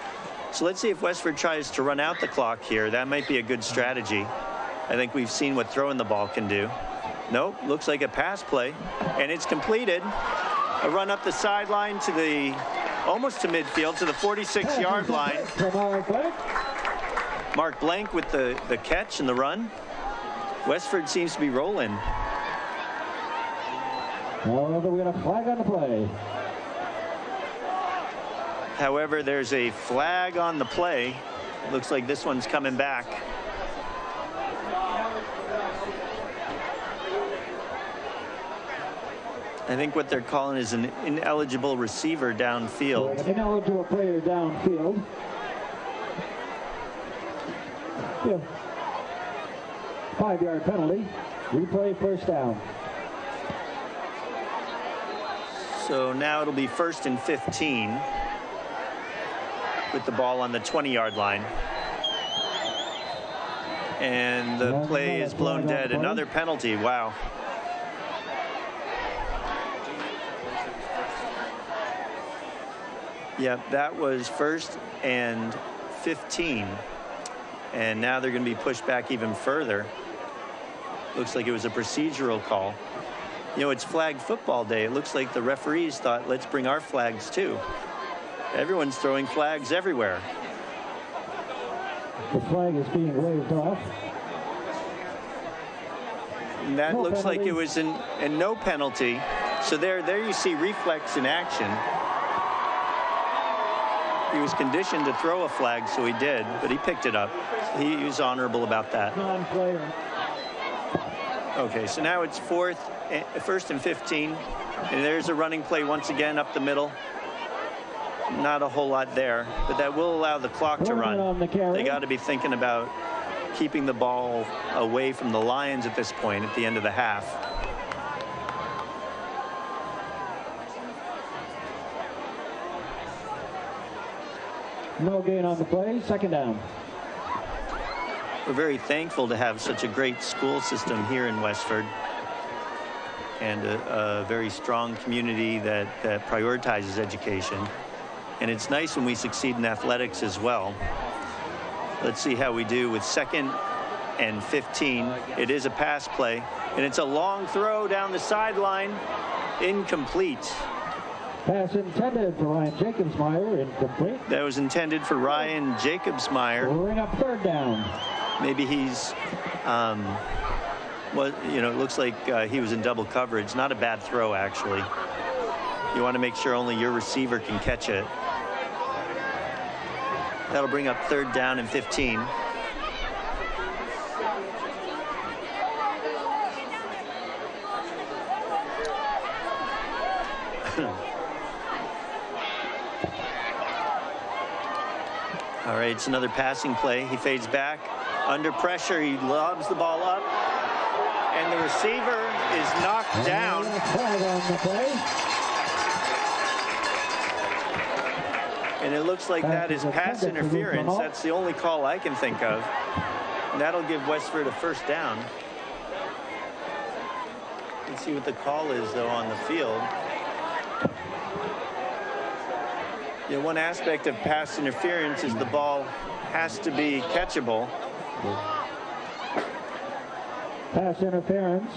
A: So let's see if Westford tries to run out the clock here. That might be a good strategy. I think we've seen what throwing the ball can do. Nope, looks like a pass play, and it's completed. A run up the sideline to the, almost to midfield, to the 46-yard line. Mark Blank with the catch and the run. Westford seems to be rolling.
B: However, we got a flag on the play.
A: However, there's a flag on the play. Looks like this one's coming back. I think what they're calling is an ineligible receiver downfield.
B: An ineligible player downfield. Yeah. 5-yard penalty. Replay, first down.
A: So now it'll be 1st and 15 with the ball on the 20-yard line. And the play is blown dead. Another penalty. Wow. Yep, that was 1st and 15. And now they're going to be pushed back even further. Looks like it was a procedural call. You know, it's flag football day. It looks like the referees thought, let's bring our flags too. Everyone's throwing flags everywhere.
B: The flag is being waved off.
A: And that looks penalty. Like it was and no penalty. So there you see reflex in action. He was conditioned to throw a flag, so he did, but he picked it up. He was honorable about that.
B: Non-player.
A: Okay, so now it's 1st and 15, and there's a running play once again up the middle. Not a whole lot there, but that will allow the clock to run. They got to be thinking about keeping the ball away from the Lions at this point at the end of the half.
B: No gain on the play, second down.
A: We're very thankful to have such a great school system here in Westford and a very strong community that prioritizes education. And it's nice when we succeed in athletics as well. Let's see how we do with 2nd and 15. It is a pass play, and it's a long throw down the sideline. Incomplete.
B: Pass intended for Ryan Jacobsmeyer, incomplete.
A: That was intended for Ryan Jacobsmeyer.
B: We'll bring up 3rd down.
A: Maybe he's, well, you know, it looks like he was in double coverage. Not a bad throw, actually. You want to make sure only your receiver can catch it. That'll bring up 3rd down and 15. All right, it's another passing play. He fades back. Under pressure, he lobs the ball up. And the receiver is knocked down. And it looks like that is pass interference. That's the only call I can think of. And that'll give Westford a 1st down. Let's see what the call is, though, on the field. You know, one aspect of pass interference is the ball has to be catchable.
B: Pass interference.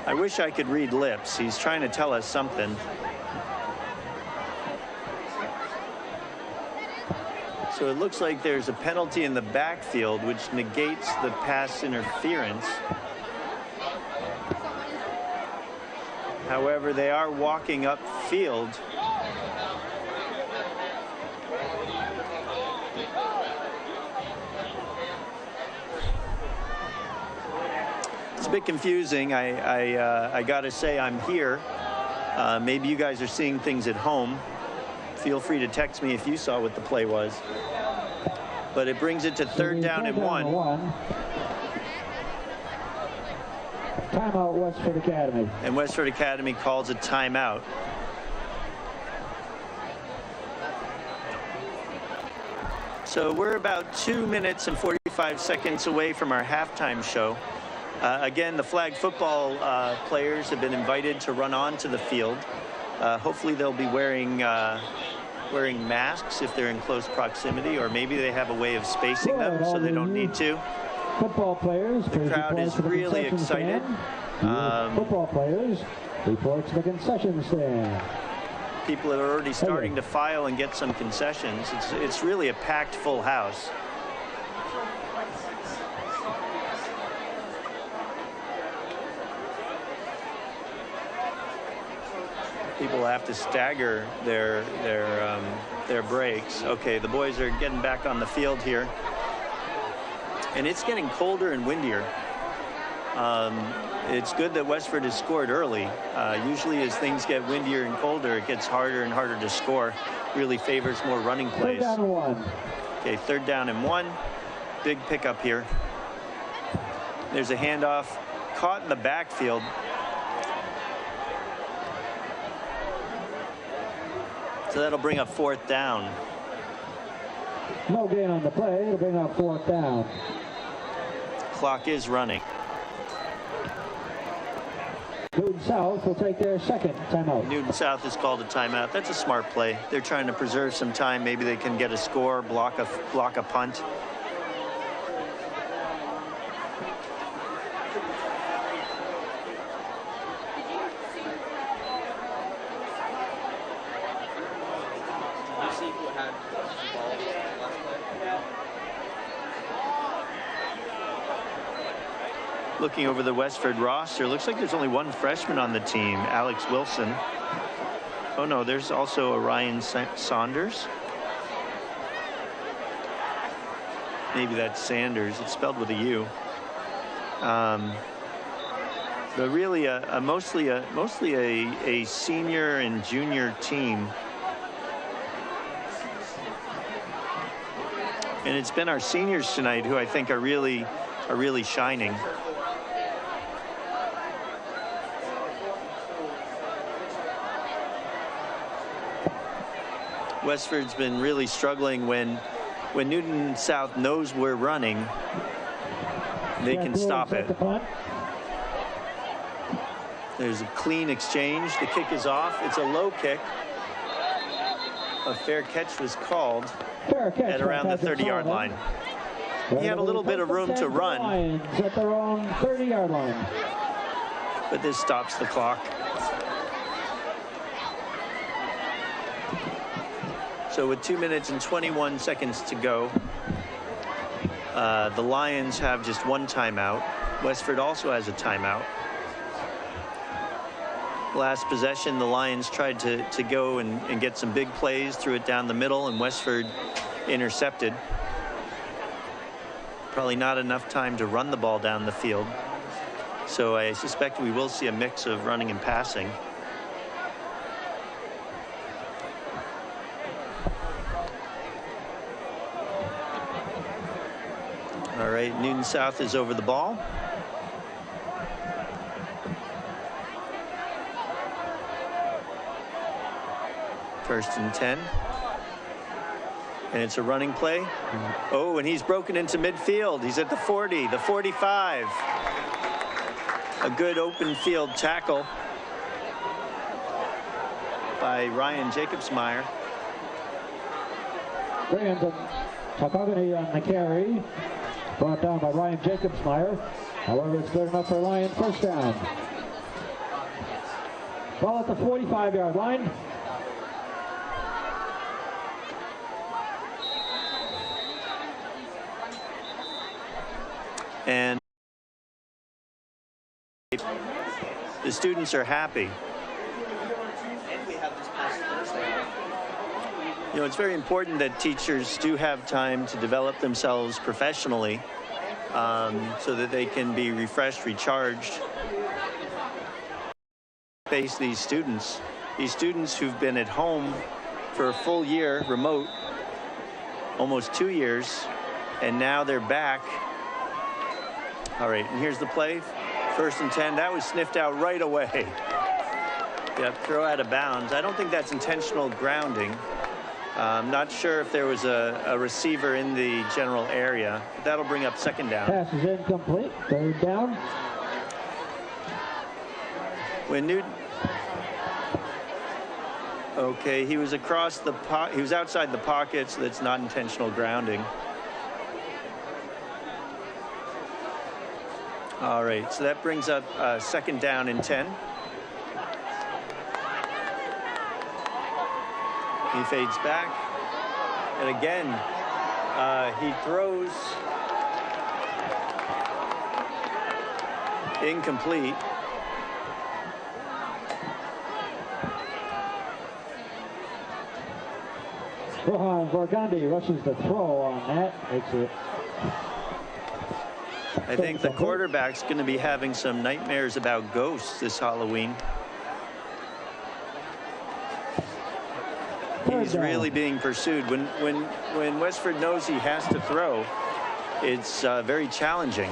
A: I wish I could read lips. He's trying to tell us something. So it looks like there's a penalty in the backfield, which negates the pass interference. However, they are walking upfield. It's a bit confusing. I got to say I'm here. Maybe you guys are seeing things at home. Feel free to text me if you saw what the play was. But it brings it to 3rd down and 1.
B: Timeout, Westford Academy.
A: And Westford Academy calls a timeout. So we're about 2 minutes and 45 seconds away from our halftime show. Again, the flag football players have been invited to run onto the field. Hopefully they'll be wearing wearing masks if they're in close proximity, or maybe they have a way of spacing them so they don't need to.
B: Football players.
A: The crowd is really excited.
B: Football players report to the concession stand.
A: People are already starting to file and get some concessions. It's really a packed full house. People have to stagger their breaks. Okay, the boys are getting back on the field here, and it's getting colder and windier. It's good that Westford has scored early. Usually as things get windier and colder, it gets harder and harder to score. Really favors more running plays.
B: 3rd down and 1.
A: Okay, 3rd down and 1. Big pickup here. There's a handoff caught in the backfield. So that'll bring up 4th down.
B: No gain on the play. It'll bring up 4th down.
A: Clock is running.
B: Newton South will take their 2nd timeout.
A: Newton South has called a timeout. That's a smart play. They're trying to preserve some time. Maybe they can get a score, block a punt. Looking over the Westford roster, looks like there's only one freshman on the team, Alex Wilson. Oh no, there's also a Ryan Saunders. Maybe that's Sanders. It's spelled with a U. But really, mostly a senior and junior team. And it's been our seniors tonight who I think are really shining. Westford's been really struggling when Newton South knows we're running, they can stop it. There's a clean exchange. The kick is off. It's a low kick. A fair catch was called at around the 30-yard line. He had a little bit of room to run.
B: At their own 30-yard line.
A: But this stops the clock. So with 2 minutes and 21 seconds to go, the Lions have just one timeout. Westford also has a timeout. Last possession, the Lions tried to go and get some big plays, threw it down the middle, and Westford intercepted. Probably not enough time to run the ball down the field. So I suspect we will see a mix of running and passing. All right, Newton South is over the ball. First and 10. And it's a running play. Oh, and he's broken into midfield. He's at the 40, the 45. A good open field tackle by Ryan Jacobsmeyer.
B: Brandon Takagani on the carry. Brought down by Ryan Jacobsmeyer. However, it's good enough for Lion first down. Ball at the 45-yard line.
A: And the students are happy.
C: And we have this past Thursday.
A: You know, it's very important that teachers do have time to develop themselves professionally so that they can be refreshed, recharged. Face these students who've been at home for a full year, remote, almost 2 years, and now they're back. All right, and here's the play. First and 10. That was sniffed out right away. Yep, throw out of bounds. I don't think that's intentional grounding. I'm not sure if there was a receiver in the general area. That'll bring up second down.
B: Pass is incomplete. Third down.
A: When Okay, he was across the he was outside the pocket, so that's not intentional grounding. All right, so that brings up second down and 10. He fades back, and again, he throws incomplete.
B: Rohan Gorgandi rushes the throw on that. Makes it.
A: I think the quarterback's going to be having some nightmares about ghosts this Halloween. He's really being pursued. When Westford knows he has to throw, it's very challenging.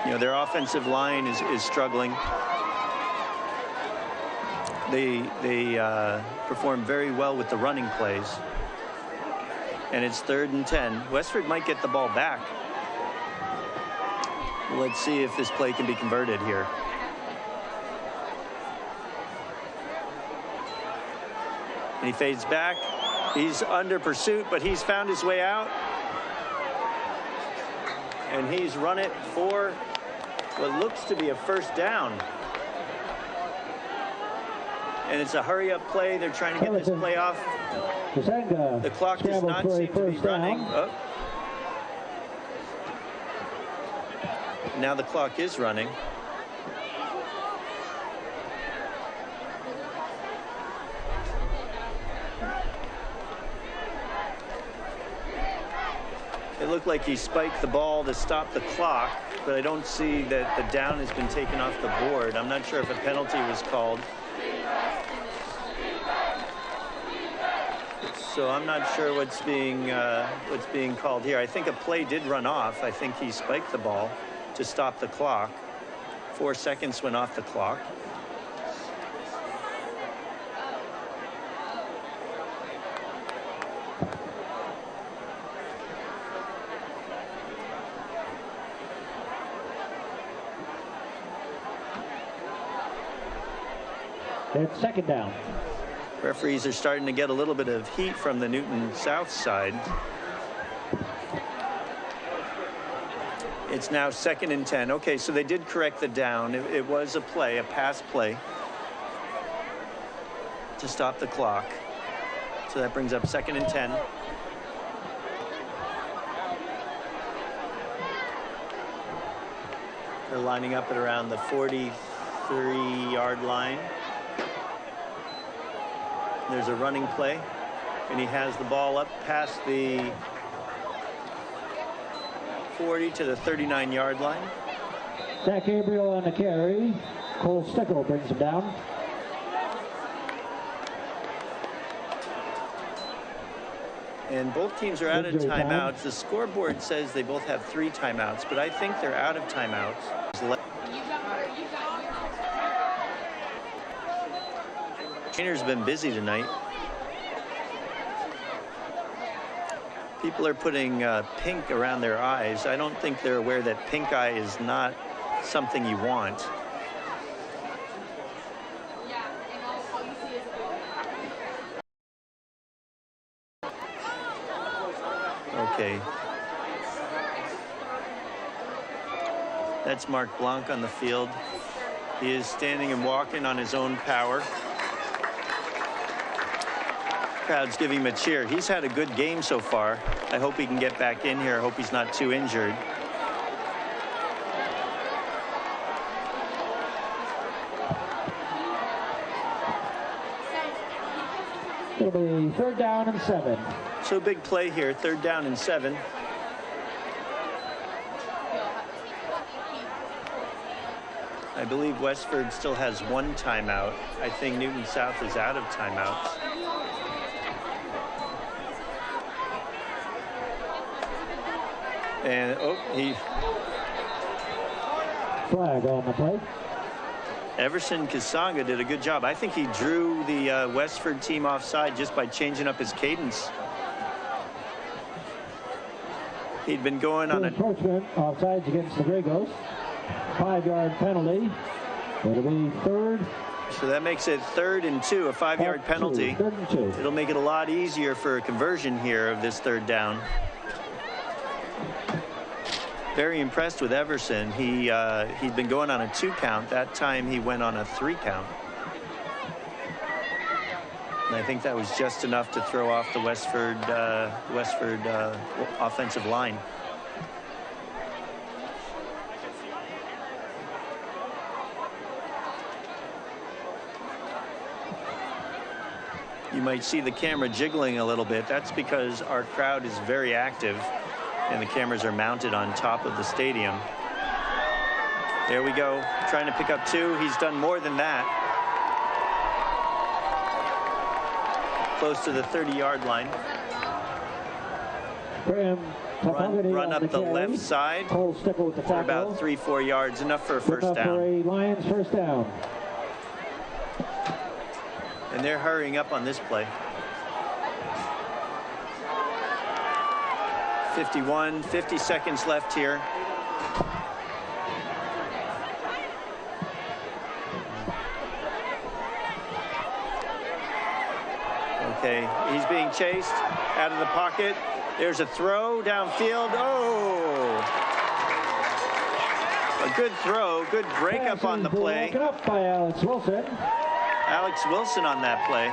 A: You know, their offensive line is struggling. They perform very well with the running plays. And it's 3rd and 10. Westford might get the ball back. Let's see if this play can be converted here. And he fades back. He's under pursuit, but he's found his way out. And he's run it for what looks to be a first down. And it's a hurry-up play. They're trying to get this play off. The clock does not seem to be running. Oh. Now the clock is running. It looked like he spiked the ball to stop the clock, but I don't see that the down has been taken off the board. I'm not sure if a penalty was called. So I'm not sure what's being called here. I think a play did run off. I think he spiked the ball to stop the clock. 4 seconds went off the clock.
B: It's second down.
A: Referees are starting to get a little bit of heat from the Newton South side. It's now 2nd and 10. Okay, so they did correct the down. It was a play, a pass play to stop the clock. So that brings up 2nd and 10. They're lining up at around the 43-yard line. There's a running play, and he has the ball up past the 40 to the 39-yard line.
B: Zach Gabriel on the carry. Cole Stickle brings him down.
A: And both teams are out of timeouts. The scoreboard says they both have 3 timeouts, but I think they're out of timeouts. Trainer's been busy tonight. People are putting pink around their eyes. I don't think they're aware that pink eye is not something you want. Okay. That's Mark Blanc on the field. He is standing and walking on his own power. Crowd's giving him a cheer. He's had a good game so far. I hope he can get back in here. I hope he's not too injured.
B: It'll be 3rd down and 7.
A: So big play here, 3rd down and 7. I believe Westford still has 1 timeout. I think Newton South is out of timeouts. And
B: flag on the play.
A: Everson Kasanga did a good job. I think he drew the Westford team offside just by changing up his cadence. He'd been going on a
B: encroachment offsides against the Grey Ghosts. 5-yard penalty. It'll be 3rd
A: So that makes it 3rd and 2, a 5-yard penalty.
B: 3rd and 2.
A: It'll make it a lot easier for a conversion here of this 3rd down. Very impressed with Everson. He'd been going on a 2 count. That time he went on a 3 count. And I think that was just enough to throw off the Westford offensive line. You might see the camera jiggling a little bit. That's because our crowd is very active and the cameras are mounted on top of the stadium. There we go, trying to pick up 2. He's done more than that. Close to the 30-yard line. Run up the left side for about 3-4 yards, enough for a first down.
B: For a Lions first down.
A: And they're hurrying up on this play. 50 seconds left here. Okay, he's being chased out of the pocket. There's a throw downfield. Oh! A good throw, good breakup on the play.
B: Broken up by Alex Wilson.
A: Alex Wilson on that play.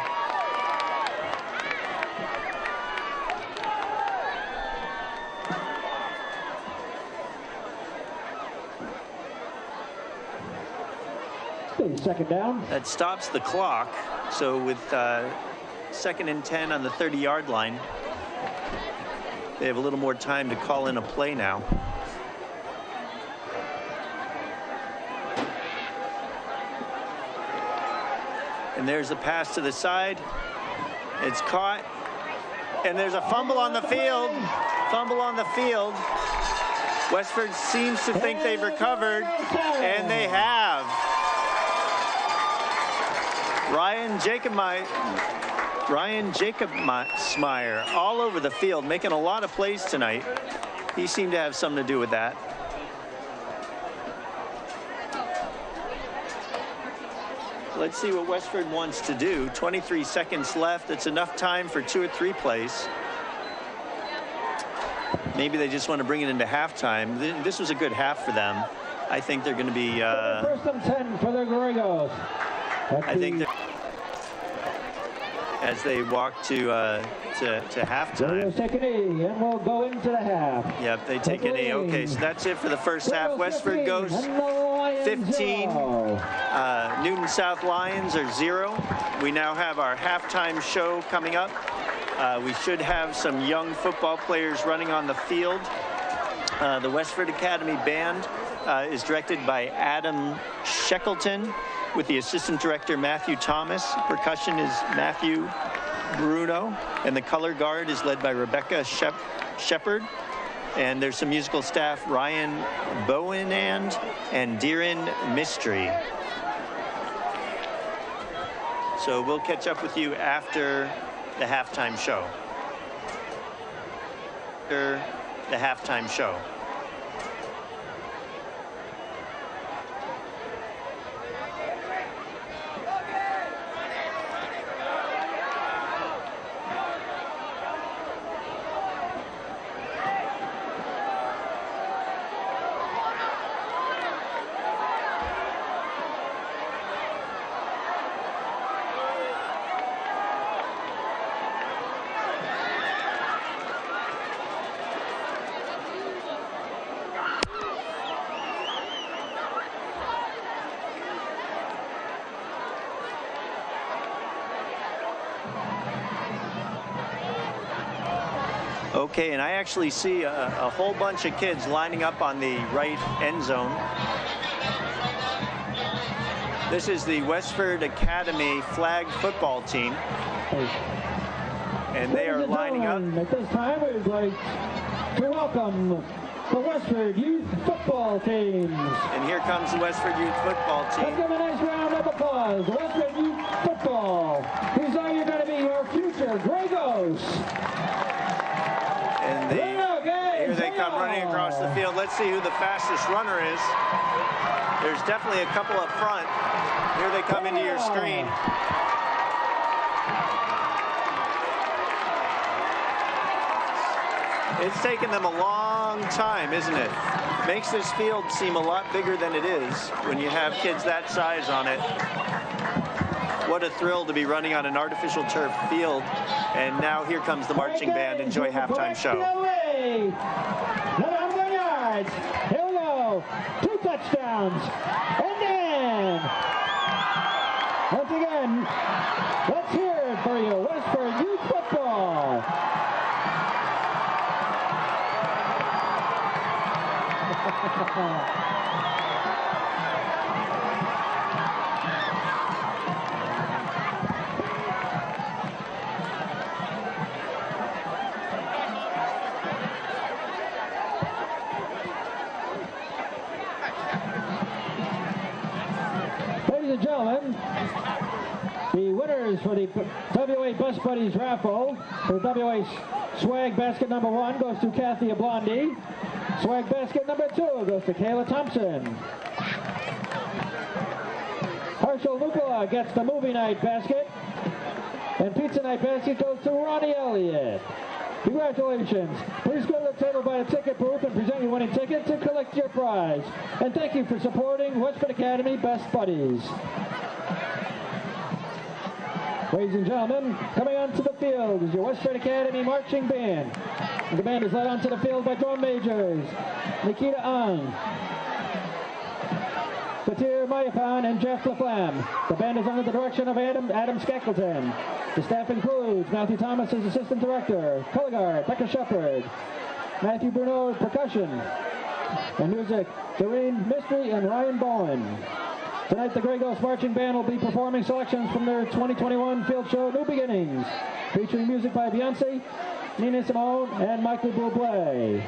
B: Second down.
A: That stops the clock. So with 2nd and 10 on the 30-yard line, they have a little more time to call in a play now. And there's a pass to the side. It's caught. And there's a fumble on the field. Fumble on the field. Westford seems to think they've recovered, and they have. Ryan Jacobsmeyer all over the field, making a lot of plays tonight. He seemed to have something to do with that. Let's see what Westford wants to do. 23 seconds left. It's enough time for 2 or 3 plays. Maybe they just want to bring it into halftime. This was a good half for them. I think they're going to be...
B: First and 10 for the Gregos.
A: I think as they walk to halftime.
B: They'll take an E, and we'll go into the half.
A: Yep, they take an E. Okay, so that's it for the first half. Westford goes 15. Newton South Lions are 0. We now have our halftime show coming up. We should have some young football players running on the field. The Westford Academy Band is directed by Adam Shackleton, with the assistant director Matthew Thomas. Percussion is Matthew Bruno, and the color guard is led by Rebecca Shepard. And there's some musical staff, Ryan Bowenand and Deeran Mistry. So we'll catch up with you after the halftime show. After the halftime show. Okay, and I actually see a whole bunch of kids lining up on the right end zone. This is the Westford Academy flag football team. And they are lining up.
B: At this time, we'd like to welcome the Westford Youth Football Teams.
A: And here comes the Westford Youth Football Team.
B: Let's give a nice round of applause. Westford Youth Football. These are going to be your future Gregos.
A: And here they come come running across the field. Let's see who the fastest runner is. There's definitely a couple up front. Here they come into your screen. It's taken them a long time, isn't it? Makes this field seem a lot bigger than it is when you have kids that size on it. What a thrill to be running on an artificial turf field. And now here comes the marching band. Enjoy halftime show.
B: 100 yards. Here we go. 2 touchdowns. And then, once again, let's hear it for you. Westford Youth Football. Ladies and gentlemen, the winners for the WA Bus Buddies raffle for WA Swag Basket number 1 goes to Kathy Blondi. Swag Basket number 2 goes to Kayla Thompson. Herschel Lukala gets the movie night basket. And pizza night basket goes to Ronnie Elliott. Congratulations. Please go to the table by the ticket booth and present your winning ticket to collect your prize. And thank you for supporting Westford Academy Best Buddies. Ladies and gentlemen, coming onto the field is your Westford Academy Marching Band. And the band is led onto the field by drum majors Nikita Ang, Katir Mayapan, and Jeff LaFlamme. The band is under the direction of Adam Skackleton. The staff includes Matthew Thomas as Assistant Director, Color Guard, Becca Shepard, Matthew Bruno percussion, and music, Doreen Mystery and Ryan Bowen. Tonight, the Grey Ghost Marching Band will be performing selections from their 2021 field show, New Beginnings, featuring music by Beyonce, Nina Simone, and Michael Bublé.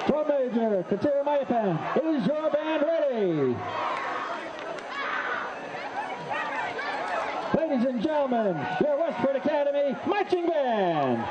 B: Drum major, Katir Mayapan, is your band ready? Ladies and gentlemen, your Westford Academy Marching Band.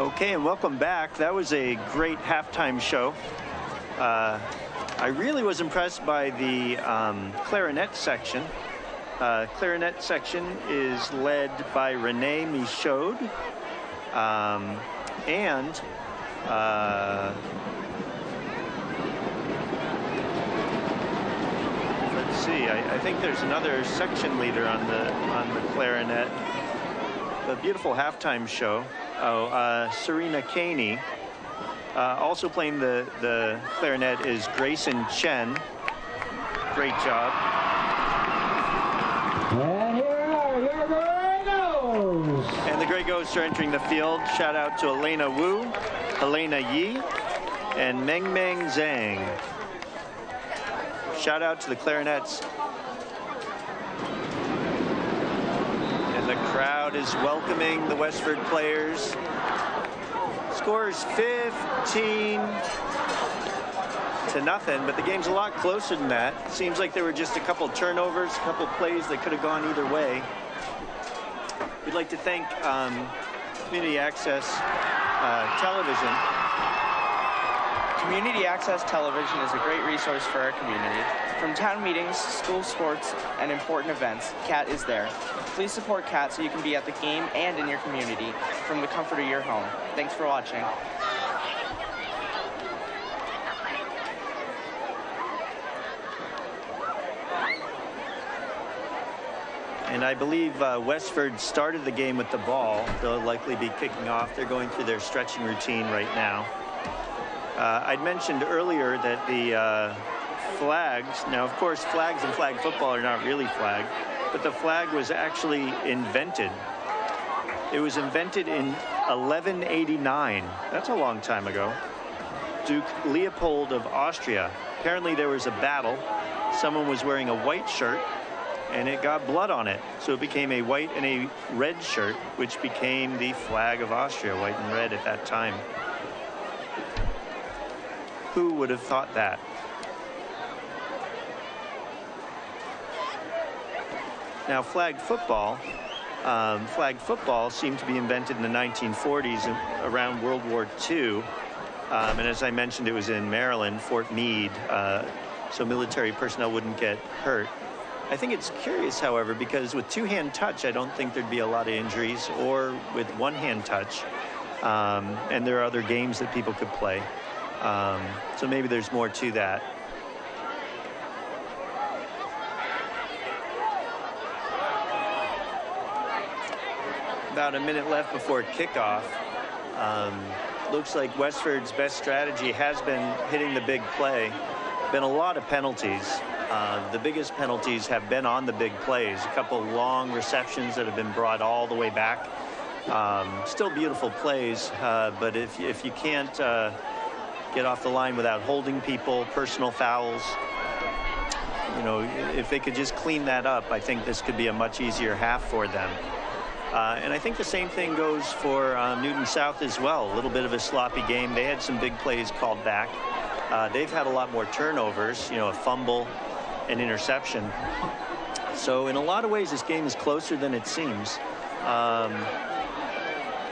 A: Okay, and welcome back. That was a great halftime show. I really was impressed by the clarinet section. Clarinet section is led by Renee Michaud. Let's see, I think there's another section leader on the clarinet. A beautiful halftime show. Serena Caney. Also playing the clarinet is Grayson Chen. Great job.
B: And here are your Grey Goes.
A: And the Grey Ghosts are entering the field. Shout out to Elena Wu, Helena Yi, and Meng Meng Zhang. Shout out to the clarinets. And the crowd is welcoming the Westford players. Scores 15-0, but the game's a lot closer than that. Seems like there were just a couple turnovers, a couple plays that could have gone either way. We'd like to thank Community Access Television.
C: Community Access Television is a great resource for our community. From town meetings, school sports, and important events, CAT is there. Please support CAT so you can be at the game and in your community from the comfort of your home. Thanks for watching.
A: And I believe Westford started the game with the ball. They'll likely be kicking off. They're going through their stretching routine right now. I'd mentioned earlier that the flags, now of course flags and flag football are not really flag, but the flag was actually invented. It was invented in 1189. That's a long time ago. Duke Leopold of Austria. Apparently there was a battle. Someone was wearing a white shirt and it got blood on it. So it became a white and a red shirt, which became the flag of Austria, white and red at that time. Who would have thought that? Now, flag football seemed to be invented in the 1940s around World War II. And as I mentioned, it was in Maryland, Fort Meade, so military personnel wouldn't get hurt. I think it's curious, however, because with two-hand touch, I don't think there'd be a lot of injuries, or with one-hand touch. And there are other games that people could play. So maybe there's more to that. About a minute left before kickoff. Looks like Westford's best strategy has been hitting the big play. Been a lot of penalties. The biggest penalties have been on the big plays. A couple long receptions that have been brought all the way back. Still beautiful plays, but if you can't get off the line without holding people, personal fouls, you know, if they could just clean that up, I think this could be a much easier half for them. And I think the same thing goes for Newton South as well. A little bit of a sloppy game. They had some big plays called back. They've had a lot more turnovers, you know, a fumble, an interception. So in a lot of ways, this game is closer than it seems.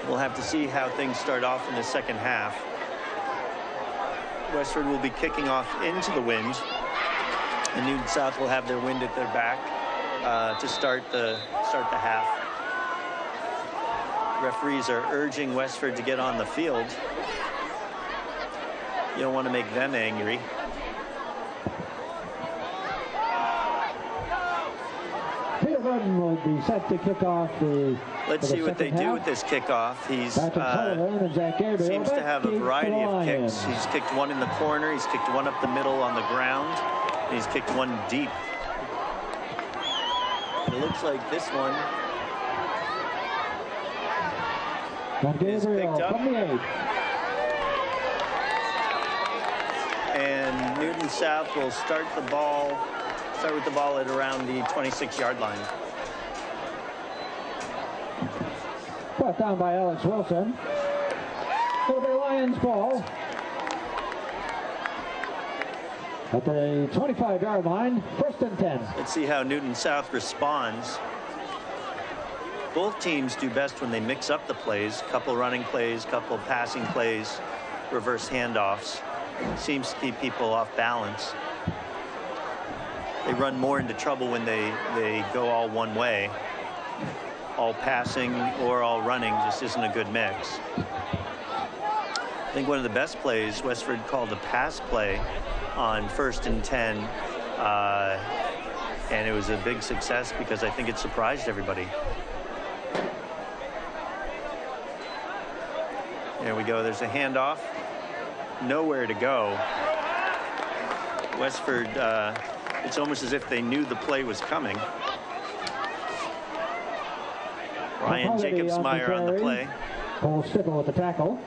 A: We'll have to see how things start off in the second half. Westford will be kicking off into the wind, and Newton South will have their wind at their back to start the half. Referees are urging Westford to get on the field. You don't want to make them angry.
B: Peter Gordon will be set to kick off the.
A: Let's see what they do with this kickoff. He's seems to have a variety of kicks. He's kicked one in the corner. He's kicked one up the middle on the ground. And he's kicked one deep. It looks like this one is picked up. And Newton South will start with the ball at around the 26-yard line.
B: Brought down by Alex Wilson. It'll be Lions ball at the 25-yard line, 1st and 10.
A: Let's see how Newton South responds. Both teams do best when they mix up the plays, couple running plays, couple passing plays, reverse handoffs. Seems to keep people off balance. They run more into trouble when they go all one way. All passing or all running just isn't a good mix. I think one of the best plays, Westford called a pass play on 1st and 10, and it was a big success because I think it surprised everybody. There we go. There's a handoff. Nowhere to go. Westford, it's almost as if they knew the play was coming. Ryan Jacobsmeyer on the play.
B: Cole Stibble with the tackle.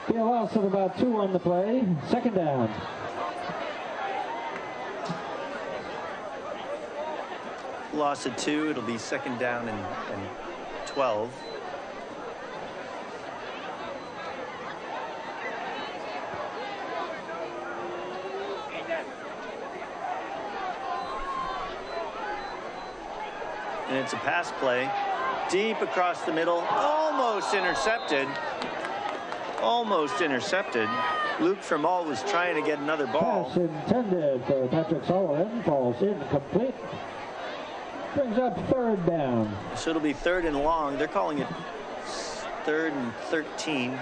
B: Be a loss of about 2 on the play. 2nd down.
A: Loss of 2. It'll be 2nd down and 12. And it's a pass play deep across the middle, almost intercepted. Almost intercepted. Luke Fermal was trying to get another ball.
B: Pass intended for Patrick Sullivan, falls incomplete. Brings up 3rd down.
A: So it'll be 3rd and long. They're calling it 3rd and 13.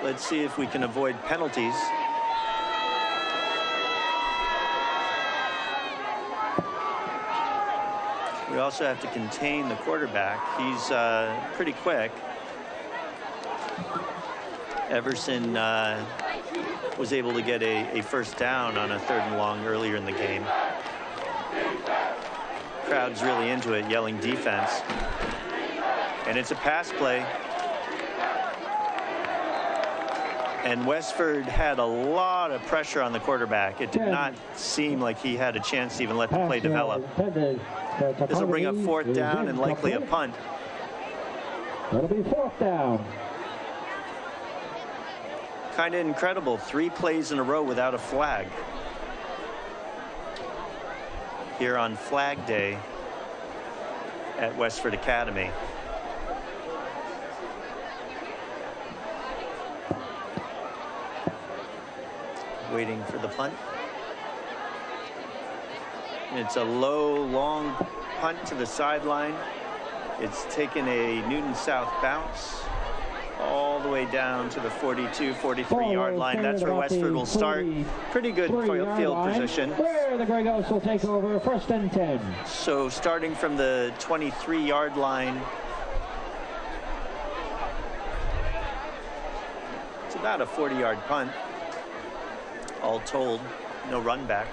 A: Let's see if we can avoid penalties. We also have to contain the quarterback. He's pretty quick. Everson was able to get a 1st down on a 3rd and long earlier in the game. Crowd's really into it, yelling defense. And it's a pass play. And Westford had a lot of pressure on the quarterback. It did not seem like he had a chance to even let the play develop. This will bring up 4th down and likely a punt.
B: That'll be 4th down.
A: Kind of incredible. 3 plays in a row without a flag. Here on Flag Day at Westford Academy. Waiting for the punt. It's a low, long punt to the sideline. It's taken a Newton South bounce all the way down to the 42, 43-yard line. That's where Westford will start. Pretty good field position.
B: Where the Grey Ghosts will take over 1st and 10.
A: So starting from the 23-yard line, it's about a 40-yard punt. All told, no run back.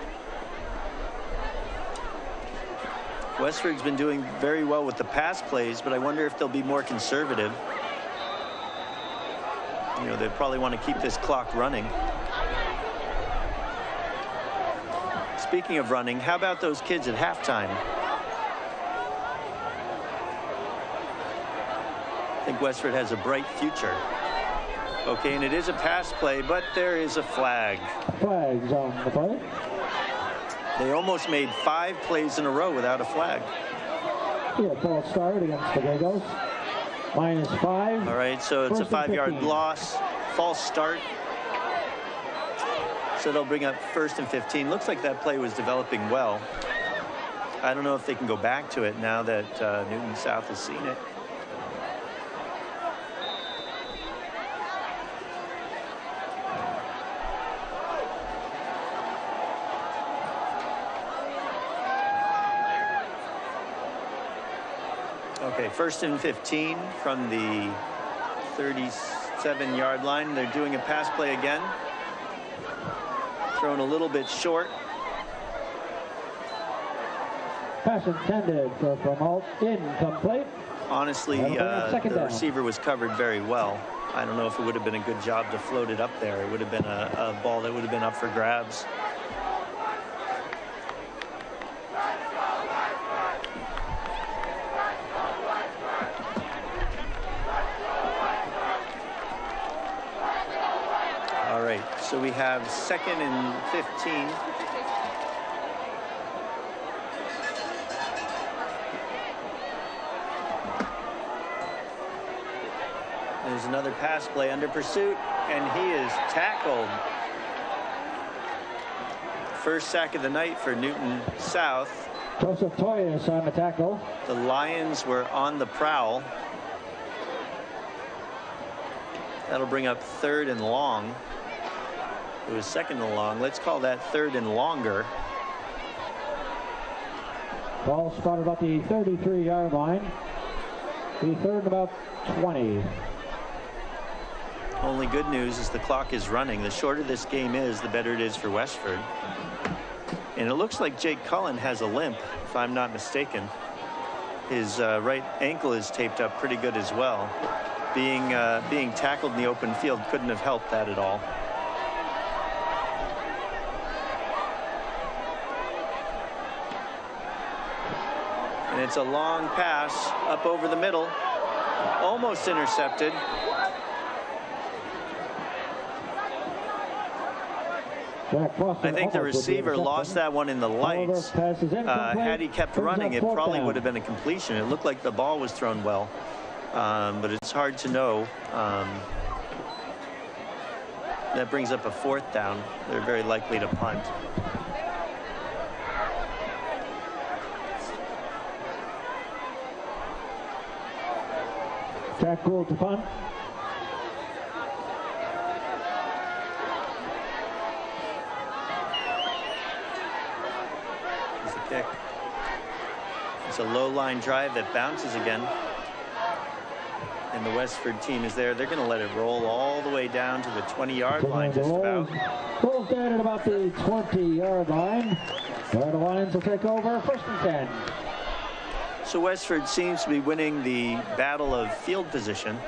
A: Westford's been doing very well with the pass plays, but I wonder if they'll be more conservative. You know, they probably want to keep this clock running. Speaking of running, how about those kids at halftime? I think Westford has a bright future. Okay, and it is a pass play, but there is a flag.
B: Flags on the play.
A: They almost made 5 plays in a row without a flag.
B: Yeah, false start against the Grey Ghosts. -5.
A: All right, so it's a 5-yard loss. False start. So they'll bring up 1st and 15. Looks like that play was developing well. I don't know if they can go back to it now that Newton South has seen it. Okay, 1st and 15 from the 37-yard line. They're doing a pass play again. Thrown a little bit short.
B: Pass intended for Fermal, incomplete.
A: Honestly, the receiver was covered very well. I don't know if it would have been a good job to float it up there. It would have been a ball that would have been up for grabs. So we have 2nd and 15. There's another pass play under pursuit, and he is tackled. First sack of the night for Newton South.
B: Joseph Toyas on the tackle.
A: The Lions were on the prowl. That'll bring up 3rd and long. It was 2nd and long. Let's call that 3rd and longer.
B: Ball spotted about the 33-yard line. The 3rd about 20.
A: Only good news is the clock is running. The shorter this game is, the better it is for Westford. And it looks like Jake Cullen has a limp, if I'm not mistaken. His right ankle is taped up pretty good as well. Being tackled in the open field couldn't have helped that at all. And it's a long pass up over the middle, almost intercepted. I think the receiver lost that one in the lights. Had he kept running, it probably would have been a completion. It looked like the ball was thrown well, but it's hard to know. That brings up a 4th down. They're very likely to punt.
B: Jack Gould to punt.
A: Kick. It's a low line drive that bounces again, and the Westford team is there. They're going to let it roll all the way down to the 20-yard line just about.
B: Rolls down at about the 20-yard line. Where the Lions will take over 1st and 10.
A: So Westford seems to be winning the battle of field position.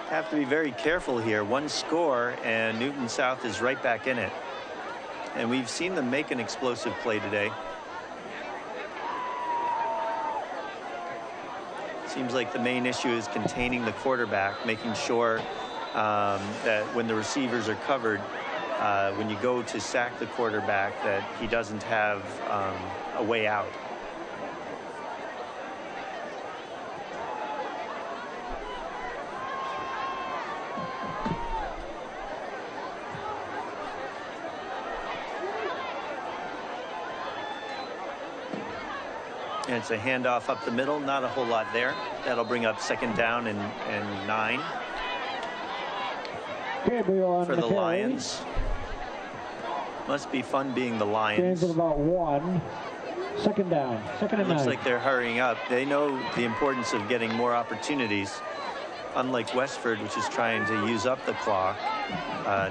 A: Have to be very careful here. One score and Newton South is right back in it, and we've seen them make an explosive play today. Seems like the main issue is containing the quarterback, making sure that when the receivers are covered, when you go to sack the quarterback, that he doesn't have a way out. And it's a handoff up the middle, not a whole lot there. That'll bring up 2nd down and 9 for the Lions. Must be fun being the Lions.
B: Gains of about 1. 2nd down, 2nd and 9.
A: Looks like they're hurrying up. They know the importance of getting more opportunities. Unlike Westford, which is trying to use up the clock,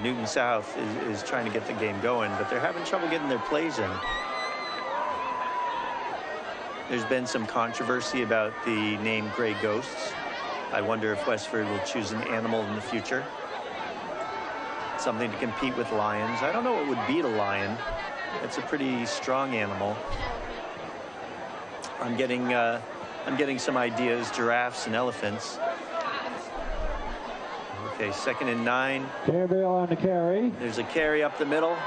A: Newton South is trying to get the game going, but they're having trouble getting their plays in. There's been some controversy about the name Grey Ghosts. I wonder if Westford will choose an animal in the future. Something to compete with lions. I don't know what would beat a lion. It's a pretty strong animal. I'm getting some ideas. Giraffes and elephants. Okay, 2nd and 9.
B: Gabriel on the carry.
A: There's a carry up the middle.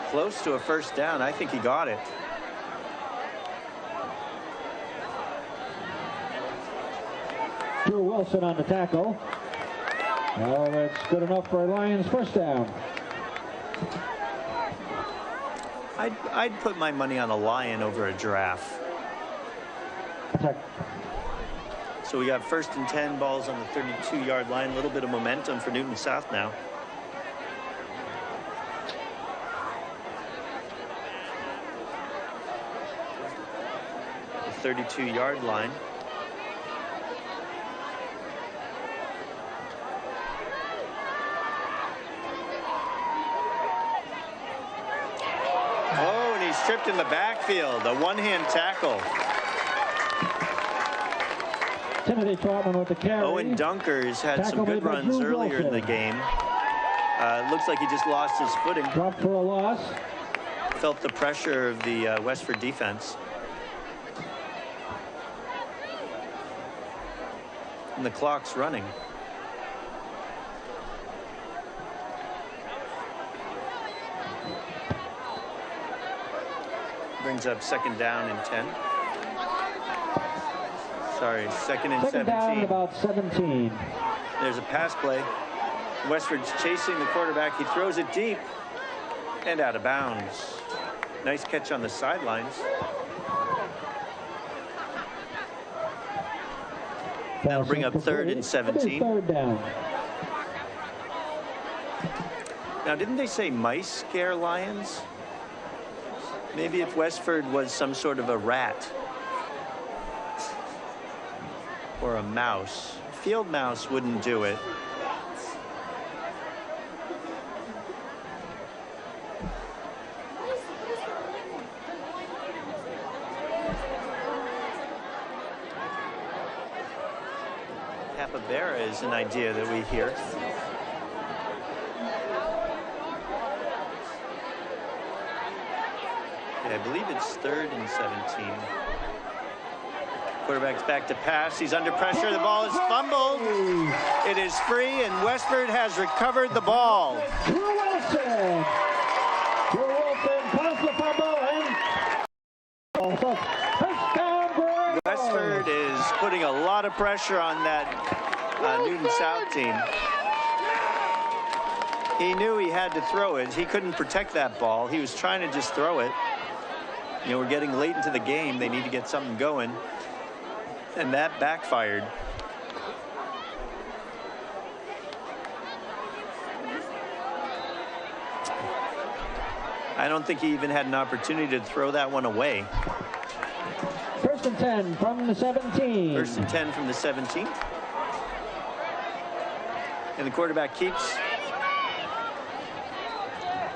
A: Close to a 1st down. I think he got it.
B: Drew Wilson on the tackle. Oh, that's good enough for a Lions 1st down.
A: I'd put my money on a lion over a giraffe. So we got 1st and 10, balls on the 32-yard line. A little bit of momentum for Newton South now. The 32-yard line. Stripped in the backfield, a one-hand tackle.
B: Timothy Trotman with the carry.
A: Owen Dunkers had some good runs earlier in the game. Looks like he just lost his footing.
B: Dropped for a loss.
A: Felt the pressure of the Westford defense. And the clock's running. Brings up second down and 10. Sorry, second and 17.
B: Down about 17.
A: There's a pass play. Westford's chasing the quarterback. He throws it deep and out of bounds. Nice catch on the sidelines. That'll bring up third and 17.
B: Third down.
A: Now, didn't they say mice scare lions? Maybe if Westford was some sort of a rat or a mouse. Field mouse wouldn't do it. Capybara is an idea that we hear. I believe it's third and 17. Quarterback's back to pass. He's under pressure. The ball is fumbled. It is free, and Westford has recovered the ball.
B: Drew Wilson. Drew Wilson caused the fumble and touchdown, Greg.
A: Westford is putting a lot of pressure on that Newton South team. He knew he had to throw it. He couldn't protect that ball. He was trying to just throw it. You know, we're getting late into the game. They need to get something going. And that backfired. I don't think he even had an opportunity to throw that one away.
B: First and 10 from the 17.
A: First and 10 from the 17. And the quarterback keeps.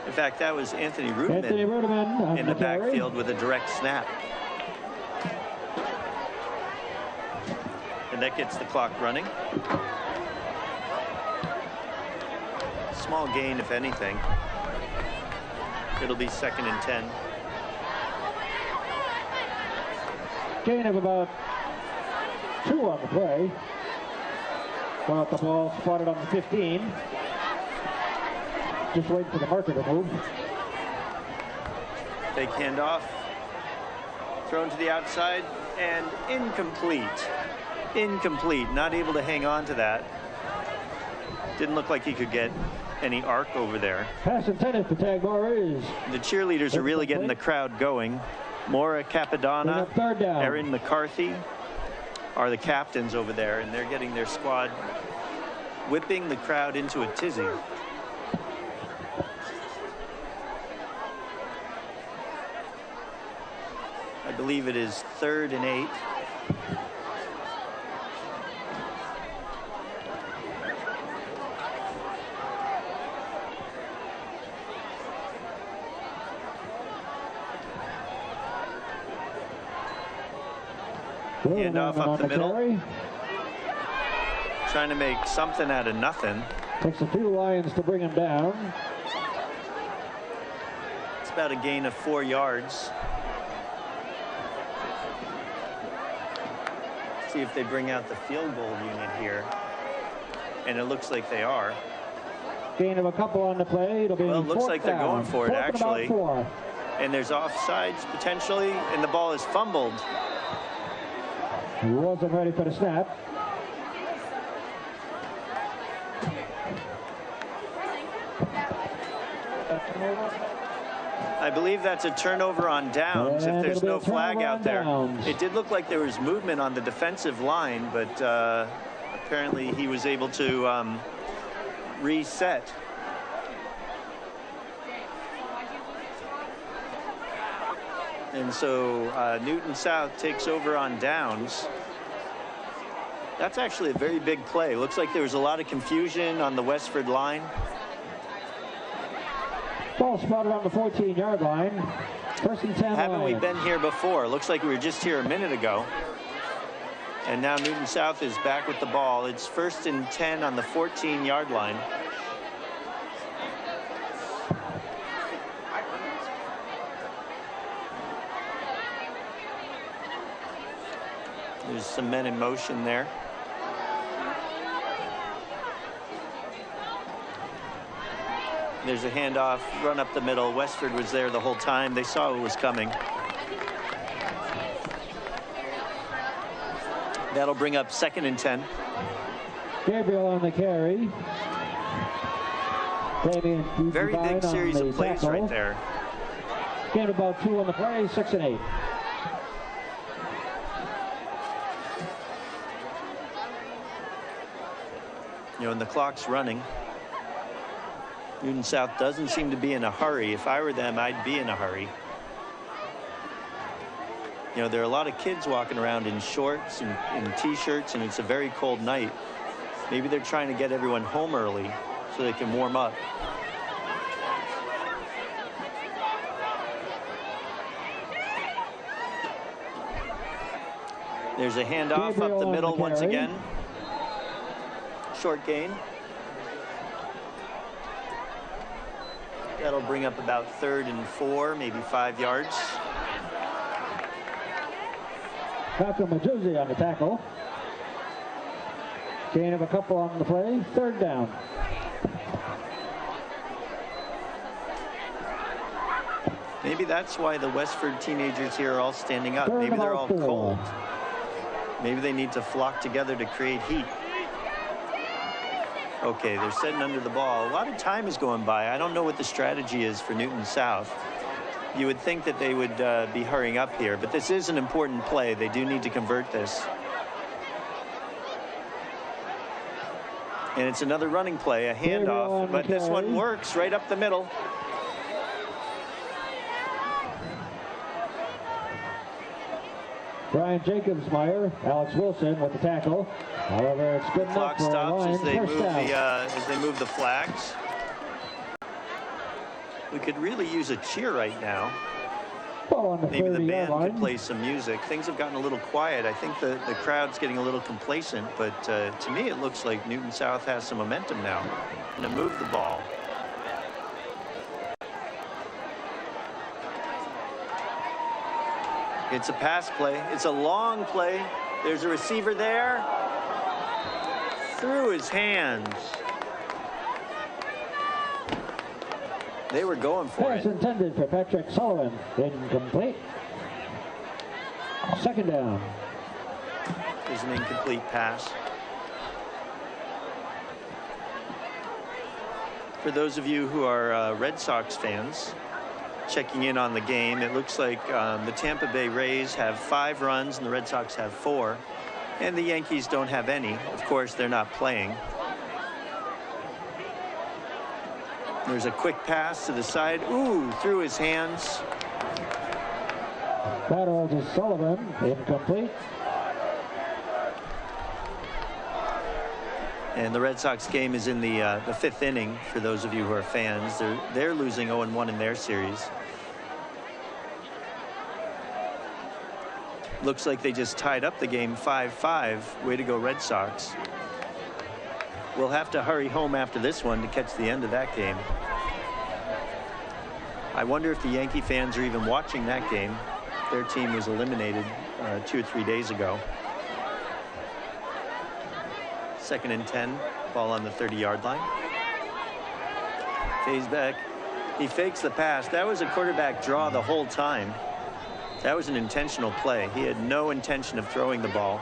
A: In fact, that was Anthony Rudeman in the backfield with a direct snap. And that gets the clock running. Small gain, if anything. It'll be second and 10.
B: Gain of about 2 on the play. Got the ball spotted on the 15. Just waiting for the marker to move.
A: Fake handoff. Thrown to the outside and incomplete. Incomplete. Not able to hang on to that. Didn't look like he could get any arc over there.
B: Pass intended for Tagbar is.
A: The cheerleaders are really getting the crowd going. Maura Capadonna, Erin McCarthy are the captains over there, and they're getting their squad whipping the crowd into a tizzy. I believe it is third and 8. Handoff up the middle. Trying to make something out of nothing.
B: Takes a few Lions to bring him down.
A: It's about a gain of 4 yards. See if they bring out the field goal unit here. And it looks like they are.
B: Gain of a couple on the play. It'll be
A: well, it looks like they're going for it, actually.
B: 4.
A: And there's offsides potentially, and the ball is fumbled.
B: He wasn't ready for the snap.
A: I believe that's a turnover on downs if there's no flag out there. It did look like there was movement on the defensive line, but apparently he was able to reset. And so Newton South takes over on downs. That's actually a very big play. Looks like there was a lot of confusion on the Westford line.
B: Ball spotted on the 14-yard line. First and 10.
A: Haven't we been here before? Looks like we were just here a minute ago. And now Newton South is back with the ball. It's first and 10 on the 14-yard line. There's some men in motion there. There's a handoff, run up the middle. Westford was there the whole time. They saw it was coming. That'll bring up 2nd and 10.
B: Gabriel on the carry.
A: Very big series of plays
B: tackle.
A: right there.
B: Gained about 2 on the play, 6 and 8.
A: You know, and the clock's running. Newton South doesn't seem to be in a hurry. If I were them, I'd be in a hurry. You know, there are a lot of kids walking around in shorts and t-shirts, and it's a very cold night. Maybe they're trying to get everyone home early so they can warm up. There's a handoff up the middle once again. Short gain. That'll bring up about 3rd and 4, maybe 5 yards.
B: Dr. Majuzzi on the tackle. Gain of a couple on the play, 3rd down.
A: Maybe that's why the Westford teenagers here are all standing up. Maybe they're all cold. Maybe they need to flock together to create heat. Okay, they're sitting under the ball. A lot of time is going by. I don't know what the strategy is for Newton South. You would think that they would be hurrying up here, but this is an important play. They do need to convert this. And it's another running play, a handoff, but this one works right up the middle.
B: Brian Jacobsmeyer, Alex Wilson with the tackle. However, it's good enough for a line.
A: As they move the flags. We could really use a cheer right now. Maybe the band could play some music. Things have gotten a little quiet. I think the crowd's getting a little complacent, but to me it looks like Newton South has some momentum now. Going to move the ball. It's a pass play. It's a long play. There's a receiver there. Through his hands. They were going for it.
B: Pass intended for Patrick Sullivan. Incomplete. 2nd down.
A: There's an incomplete pass. For those of you who are Red Sox fans, checking in on the game, it looks like the Tampa Bay Rays have 5 runs and the Red Sox have 4, and the Yankees don't have any. Of course, they're not playing. There's a quick pass to the side. Ooh, through his hands.
B: Battle to Sullivan, incomplete.
A: And the Red Sox game is in the 5th inning. For those of you who are fans, they're losing 0-1 in their series. Looks like they just tied up the game 5-5. Way to go, Red Sox. We'll have to hurry home after this one to catch the end of that game. I wonder if the Yankee fans are even watching that game. Their team was eliminated 2 or 3 days ago. 2nd and 10, ball on the 30-yard line. Phase back. He fakes the pass. That was a quarterback draw the whole time. That was an intentional play. He had no intention of throwing the ball.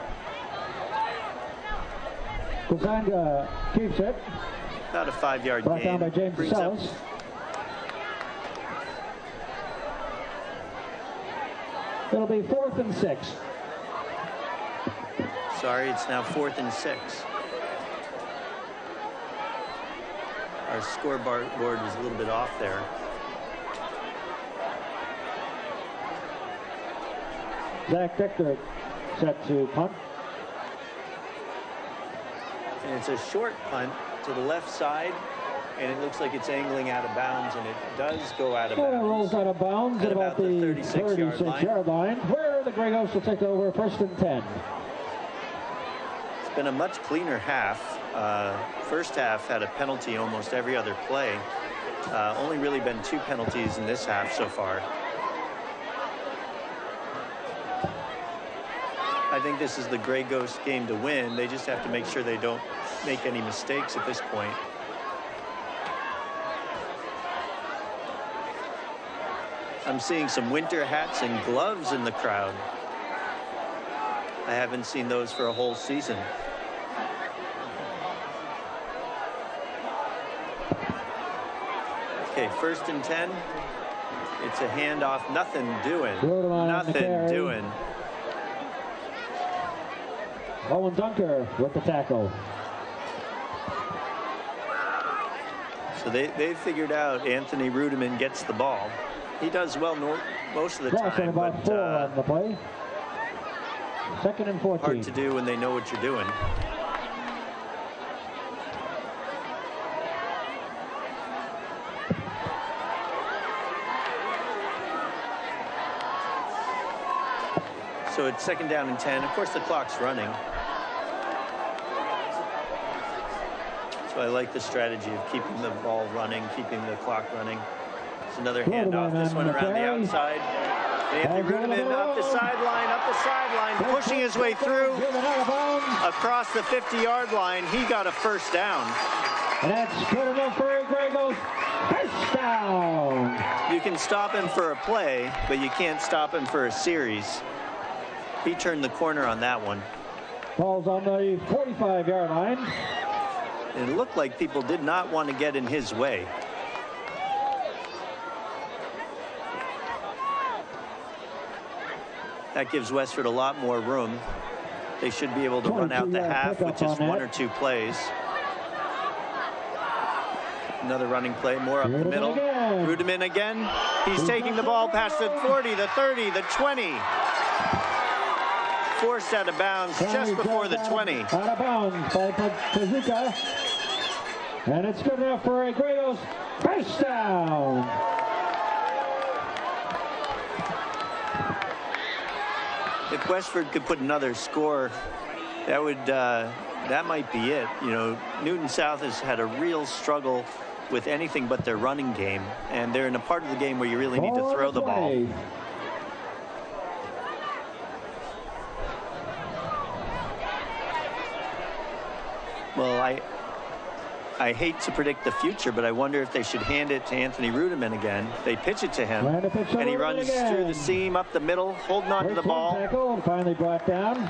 B: Kusanga keeps it.
A: About a 5-yard gain.
B: Brought down by James Sells. It'll be 4th and 6.
A: Sorry, it's now 4th and 6. Our scoreboard was a little bit off there.
B: Zach Victor set to punt.
A: And it's a short punt to the left side, and it looks like it's angling out of bounds, and it does go out of bounds.
B: It rolls out of bounds at about the 36-yard line, where the Grey Ghosts will take over 1st and 10.
A: It's been a much cleaner half. First half had a penalty almost every other play. Only really been 2 penalties in this half so far. I think this is the Grey Ghost game to win. They just have to make sure they don't make any mistakes at this point. I'm seeing some winter hats and gloves in the crowd. I haven't seen those for a whole season. Okay, 1st and 10. It's a handoff, nothing doing. Nothing doing.
B: Owen Dunker with the tackle.
A: So they figured out Anthony Rudiman gets the ball. He does well most of the time,
B: about
A: but
B: 4 on the play. 2nd and 14.
A: hard to do when they know what you're doing. So it's 2nd down and 10. Of course, the clock's running. So I like the strategy of keeping the ball running, keeping the clock running. It's another handoff. This one around the outside. Anthony Rudiman up the sideline, pushing his way through across the 50-yard line. He got a 1st down.
B: And that's good enough for Grego's 1st down.
A: You can stop him for a play, but you can't stop him for a series. He turned the corner on that one.
B: Ball's on the 45-yard line.
A: And it looked like people did not want to get in his way. That gives Westford a lot more room. They should be able to run out the half with just 1 or 2 plays. Another running play, more up the middle. Rudiman again. He's taking the ball past the 40, the 30, the 20. Forced out of bounds just before the 20.
B: Out of bounds by Pazuka. And it's good enough for a Grego's 1st down.
A: If Westford could put another score, that would that might be it. You know, Newton South has had a real struggle with anything but their running game, and they're in a part of the game where you really need to throw the ball. Well, I hate to predict the future, but I wonder if they should hand it to Anthony Rudiman again. They pitch it to him, and he runs through the seam up the middle, holding on to the ball.
B: Tackle and finally brought down.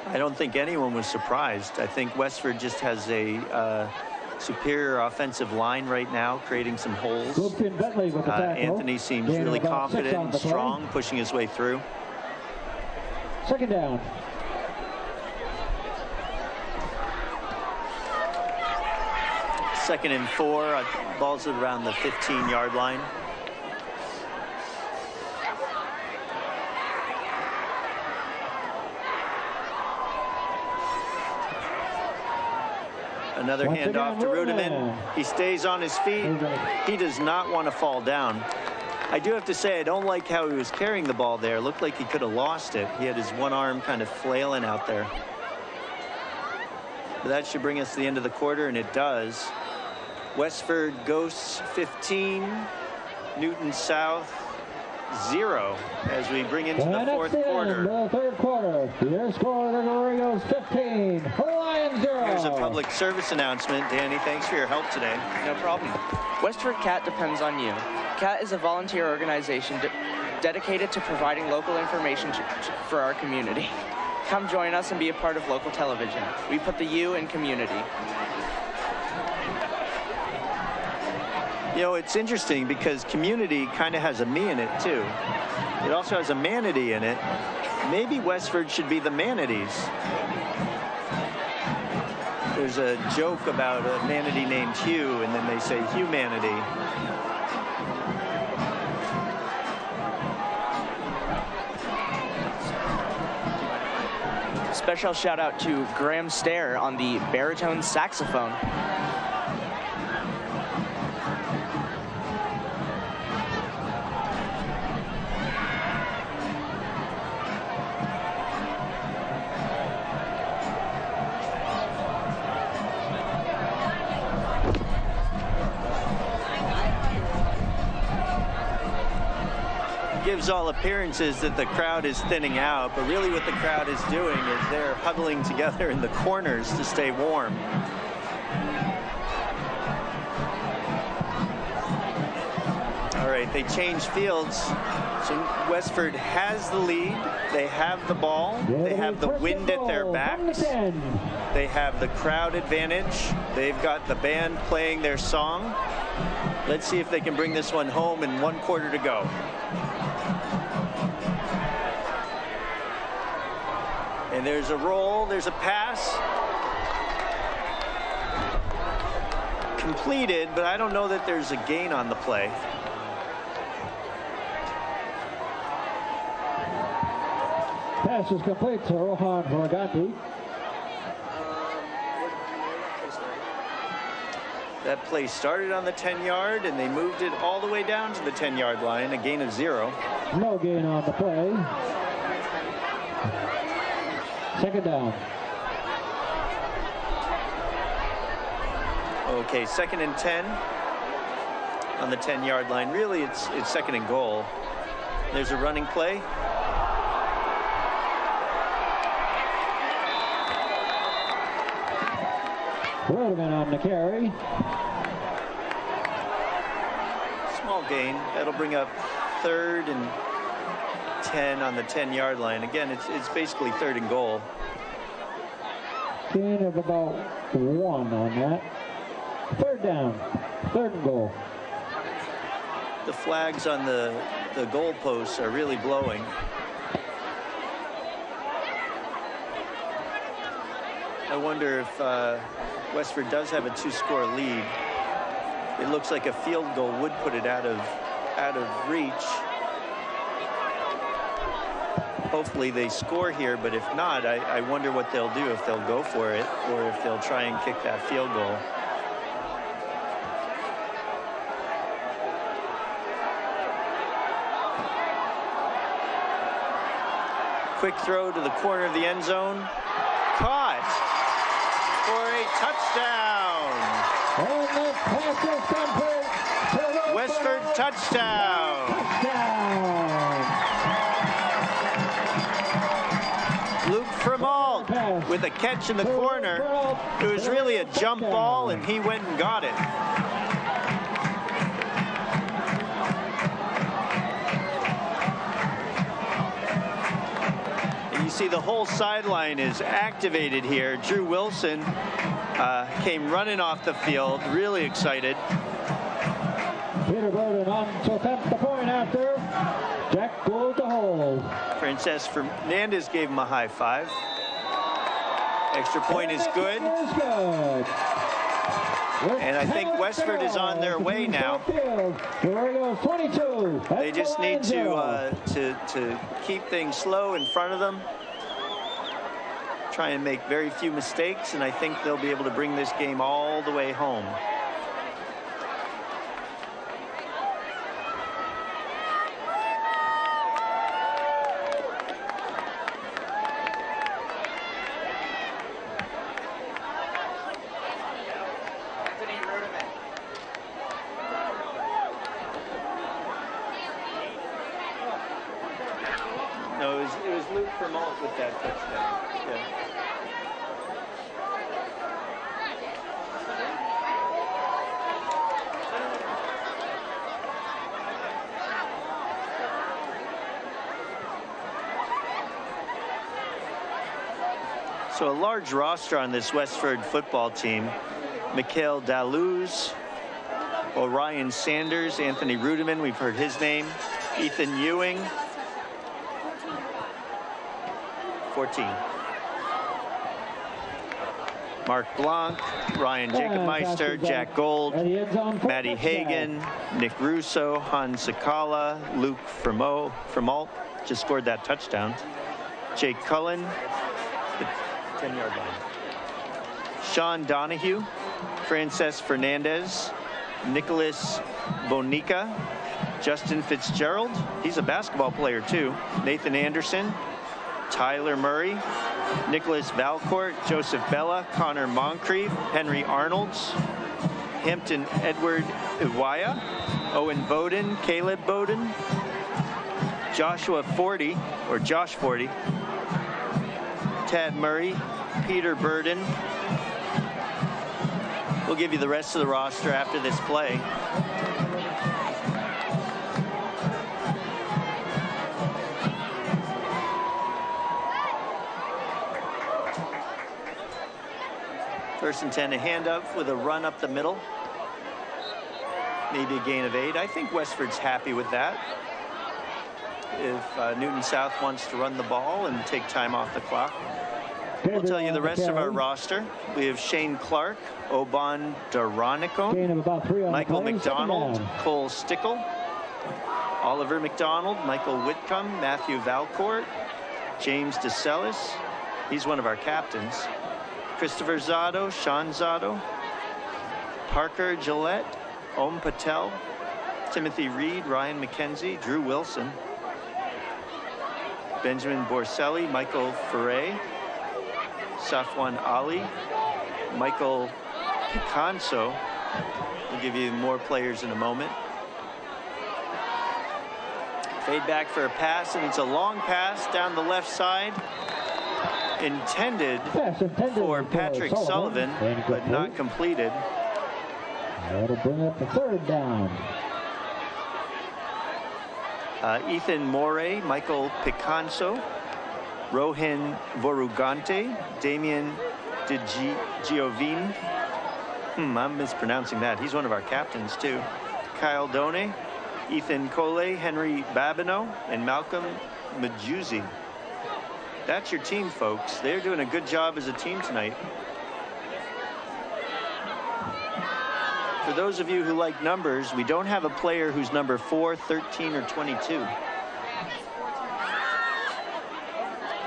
A: I don't think anyone was surprised. I think Westford just has a superior offensive line right now, creating some holes. Anthony seems really confident and strong, pushing his way through.
B: 2nd down.
A: Second and 4. Ball's around the 15-yard line. Another handoff to Rudiman. He stays on his feet. He does not want to fall down. I do have to say, I don't like how he was carrying the ball there. Looked like he could have lost it. He had his one arm kind of flailing out there. But that should bring us to the end of the quarter, and it does. Westford Ghosts 15, Newton South 0 as we bring into the 4th quarter.
B: The 3rd quarter. Your score, the Gorigos 15, Lions 0.
A: Here's a public service announcement. Danny, thanks for your help today.
C: No problem. Westford CAT depends on you. CAT is a volunteer organization dedicated to providing local information for our community. Come join us and be a part of local television. We put the U in community.
A: You know, it's interesting because community kind of has a me in it too. It also has a manatee in it. Maybe Westford should be the manatees. There's a joke about a manatee named Hugh, and then they say humanity.
C: Special shout out to Graham Stair on the baritone saxophone.
A: Gives all appearances that the crowd is thinning out, but really what the crowd is doing is they're huddling together in the corners to stay warm. All right, they changed fields. So Westford has the lead. They have the ball. They have the wind at their backs. They have the crowd advantage. They've got the band playing their song. Let's see if they can bring this one home in 1 quarter to go. And there's a roll, there's a pass. Completed, but I don't know that there's a gain on the play.
B: Pass is complete to Rohan Morganti.
A: That play started on the 10-yard, and they moved it all the way down to the 10-yard line, a gain of 0.
B: No gain on the play. Second down.
A: Okay, 2nd and 10 on the 10-yard line. Really, it's 2nd and goal. There's a running play.
B: Ruderman on the carry.
A: Small gain. That'll bring up 3rd and 10 on the 10-yard line. Again, it's basically 3rd and goal.
B: Gain of about 1 on that. 3rd down. 3rd and goal.
A: The flags on the goal posts are really blowing. I wonder if Westford does have a 2-score lead. It looks like a field goal would put it out of reach. Hopefully they score here, but if not, I wonder what they'll do, if they'll go for it or if they'll try and kick that field goal. Quick throw to the corner of the end zone. Caught for a touchdown.
B: And the pass is complete.
A: Westford touchdown. Luke Fremalt with a catch in the corner. It was really a jump ball, and he went and got it. See, the whole sideline is activated here. Drew Wilson came running off the field, really excited.
B: Peter Burden on to attempt the point after. Jack Gould to hold.
A: Frances Fernandez gave him a high five. Extra point is good. And I think Westford is on their way now. They just need to keep things slow in front of them. Try and make very few mistakes, and I think they'll be able to bring this game all the way home. No, it was Luke Fremalt with that touchdown. Yeah. So a large roster on this Westford football team. Mikhail Daluz, Orion Sanders, Anthony Rudeman, we've heard his name, Ethan Ewing, 14. Mark Blanc, Ryan Jacobmeister, Jack Gold, Matty Hagan, Nick Russo, Hans Sakala, Luke Fremalt just scored that touchdown. Jake Cullen, the 10-yard line. Sean Donahue, Frances Fernandez, Nicholas Bonica, Justin Fitzgerald, he's a basketball player too, Nathan Anderson, Tyler Murray, Nicholas Valcourt, Joseph Bella, Connor Moncrief, Henry Arnolds, Hampton Edward Iwaya, Owen Bowden, Caleb Bowden, Joshua Forty, or Josh Forty, Tad Murray, Peter Burden. We'll give you the rest of the roster after this play. First and 10, a hand up with a run up the middle. Maybe a gain of 8. I think Westford's happy with that. If Newton South wants to run the ball and take time off the clock. We'll tell you the rest of our roster. We have Shane Clark, Oban Daronico, Michael McDonald, Cole Stickle, Oliver McDonald, Michael Whitcomb, Matthew Valcourt, James DeCellis, he's one of our captains, Christopher Zotto, Sean Zotto, Parker Gillette, Om Patel, Timothy Reed, Ryan McKenzie, Drew Wilson, Benjamin Borselli, Michael Ferre, Safwan Ali, Michael Picanso. We'll give you more players in a moment. Fade back for a pass, and it's a long pass down the left side. Intended for Patrick Sullivan, but not completed.
B: That'll bring up the third down.
A: Ethan Morey, Michael Picanso, Rohan Vorugante, Damian De Giovine. I'm mispronouncing that. He's one of our captains too. Kyle Done, Ethan Cole, Henry Babineau, and Malcolm Majuzzi. That's your team, folks. They're doing a good job as a team tonight. For those of you who like numbers, we don't have a player who's number 4, 13, or 22.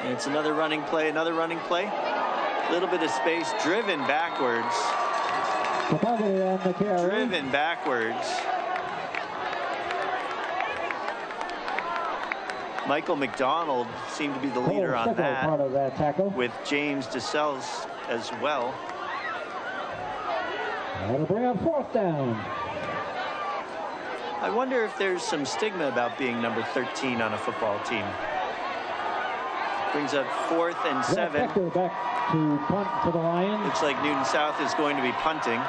A: And it's another running play, another running play. A little bit of space, driven backwards. Driven backwards. Michael McDonald seemed to be the leader on that,
B: part of that tackle,
A: with James DeCellis as well.
B: That'll bring up fourth down.
A: I wonder if there's some stigma about being number 13 on a football team. Brings up 4th and 7.
B: Back to punt for the Lions.
A: Looks like Newton South is going to be punting.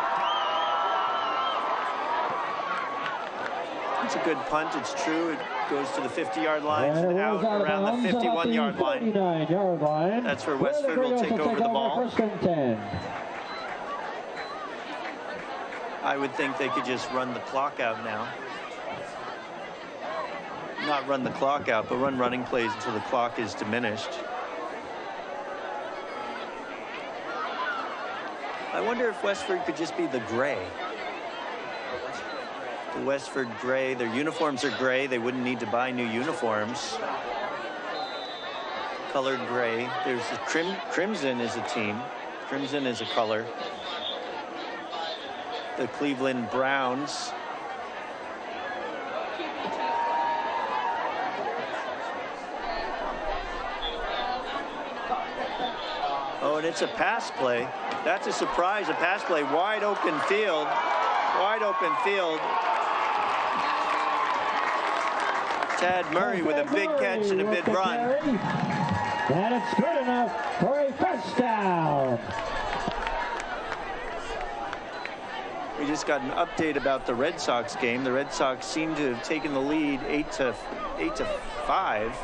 A: It's a good punt, it's true. It goes to the 50-yard line and out around the 51-yard line.
B: 49-yard line.
A: That's where Westford will take over the ball.
B: First and 10.
A: I would think they could just run the clock out now. Not run the clock out, but run running plays until the clock is diminished. I wonder if Westford could just be the gray. The Westford gray, their uniforms are gray. They wouldn't need to buy new uniforms. Colored gray. There's a crimson is a team. Crimson is a color. The Cleveland Browns. Oh, and it's a pass play. That's a surprise, a pass play. Wide open field. Wide open field. Tad Murray with a big catch and a big run.
B: And it's good enough for a first down.
A: We just got an update about the Red Sox game. The Red Sox seem to have taken the lead 8-5.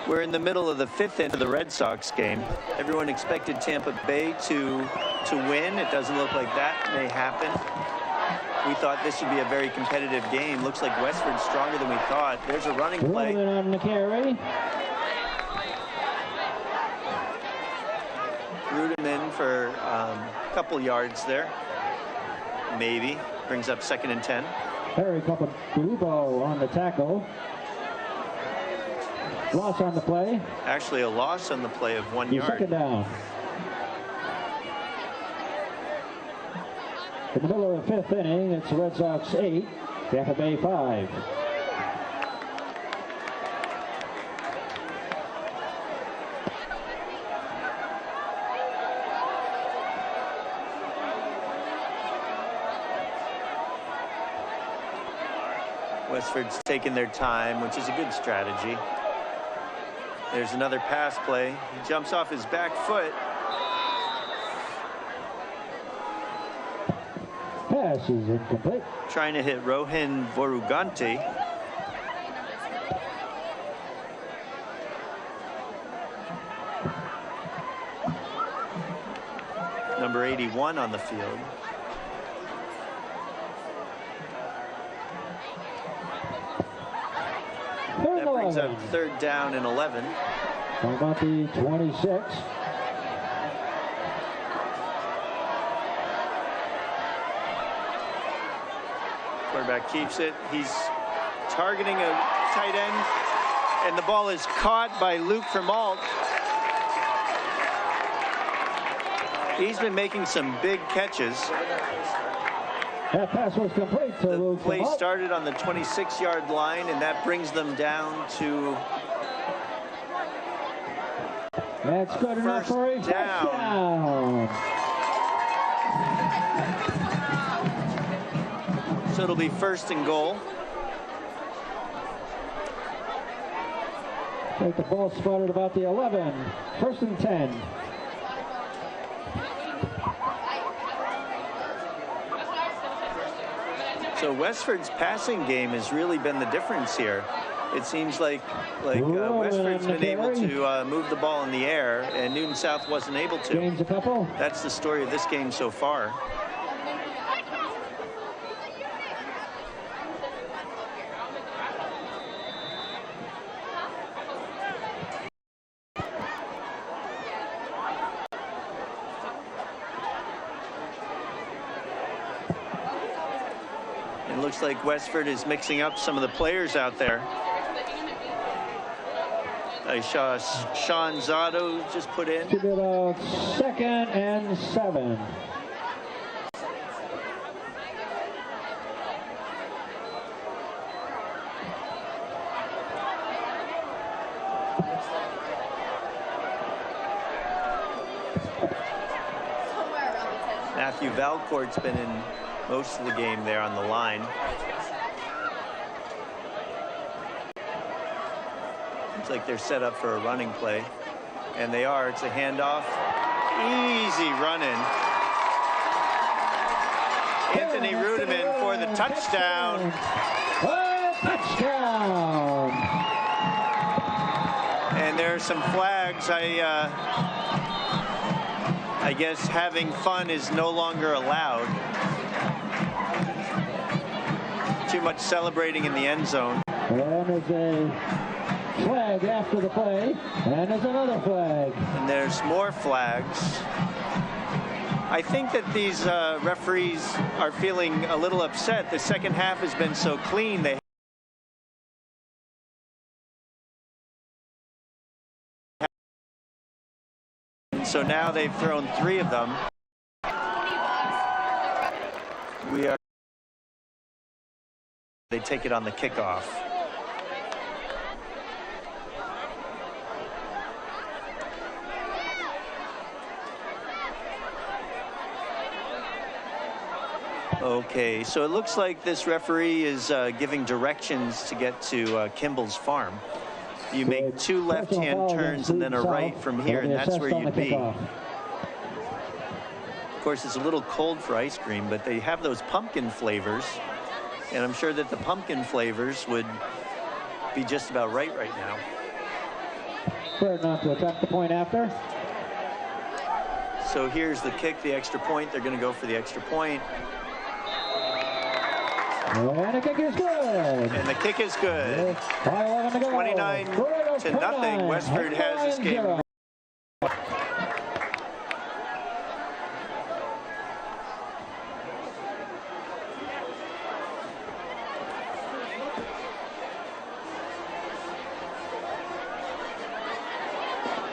A: We're in the middle of the 5th inning of the Red Sox game. Everyone expected Tampa Bay to win. It doesn't look like that may happen. We thought this would be a very competitive game. Looks like Westford's stronger than we thought. There's a running play.
B: On the carry.
A: Ruderman for a couple yards there. Maybe. Brings up 2nd and 10.
B: Harry Papadubo on the tackle. Loss on the play.
A: Actually, a loss on the play of 1 yard.
B: 2nd down. In the middle of the 5th inning, it's the Red Sox 8, Tampa Bay 5.
A: Westford's taking their time, which is a good strategy. There's another pass play. He jumps off his back foot.
B: Pass is incomplete.
A: Trying to hit Rohin Voruganti. Number 81 on the field. That brings up 3rd down and 11.
B: How about the 26?
A: Quarterback keeps it. He's targeting a tight end, and the ball is caught by Luke Vermalt. He's been making some big catches.
B: That pass was complete to Luke
A: Vermalt. The play
B: Vermalt.
A: started on the 26-yard line, and that brings them down to
B: That's good enough for a touchdown.
A: So it'll be 1st and goal.
B: Take the ball spotted about the 11. 1st and 10.
A: So Westford's passing game has really been the difference here. It seems like Westford's been able to move the ball in the air, and Newton South wasn't able to.
B: Gains a couple.
A: That's the story of this game so far. It looks like Westford is mixing up some of the players out there. I saw Sean Zotto just put in.
B: Should be about 2nd and 7.
A: Matthew Valcourt's been in most of the game there on the line. Looks like they're set up for a running play. And they are. It's a handoff. Easy running. Anthony Rudiman for the touchdown.
B: Touchdown.
A: And there are some flags. I guess having fun is no longer allowed. Too much celebrating in the end zone.
B: And there's a flag after the play, and there's another flag.
A: And there's more flags. I think that these referees are feeling a little upset. The second half has been so clean. So now they've thrown 3 of them. They take it on the kickoff. Okay, so it looks like this referee is giving directions to get to Kimball's farm. You make 2 left-hand turns and then a right from here, and that's where you'd be. Of course, it's a little cold for ice cream, but they have those pumpkin flavors, and I'm sure that the pumpkin flavors would be just about right now.
B: Fair enough to attack the point after.
A: So here's the kick, the extra point. They're going to go for the extra point.
B: And the kick is good.
A: And the kick is good. 29-0. Westford has this game.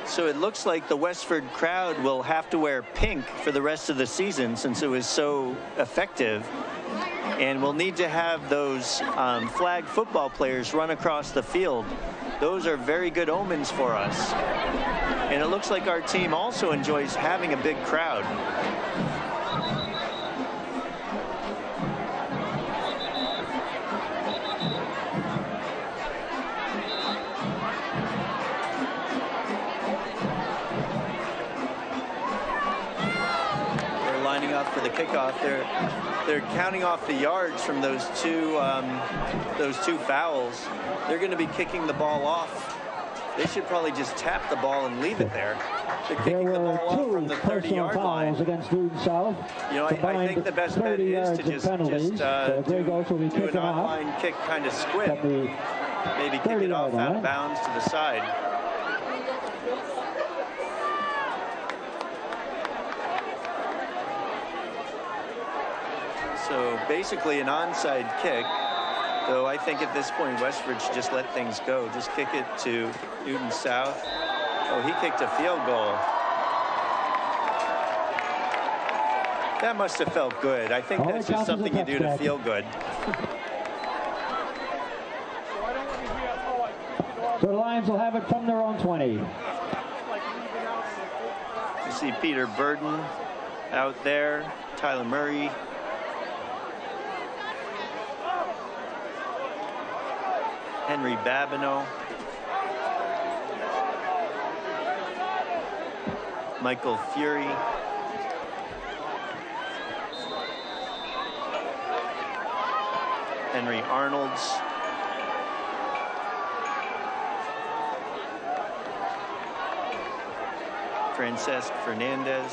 A: So it looks like the Westford crowd will have to wear pink for the rest of the season since it was so effective. And we'll need to have those flag football players run across the field. Those are very good omens for us. And it looks like our team also enjoys having a big crowd. They're lining up for the kickoff. they're counting off the yards from those two fouls. They're going to be kicking the ball off. They should probably just tap the ball and leave it there. They're kicking the ball off from the 30-yard line.
B: Against Newton South.
A: You know, I think the best bet is to just do an online kick kind of squib. Maybe kick it off out of bounds to the side. So basically an onside kick. Though I think at this point Westford should just let things go. Just kick it to Newton South. Oh, he kicked a field goal. That must have felt good. I think that's just something you do to feel good.
B: So the Lions will have it from their own 20.
A: You see Peter Burden out there, Tyler Murray. Henry Babineau. Michael Fury. Henry Arnolds. Francesc Fernandez.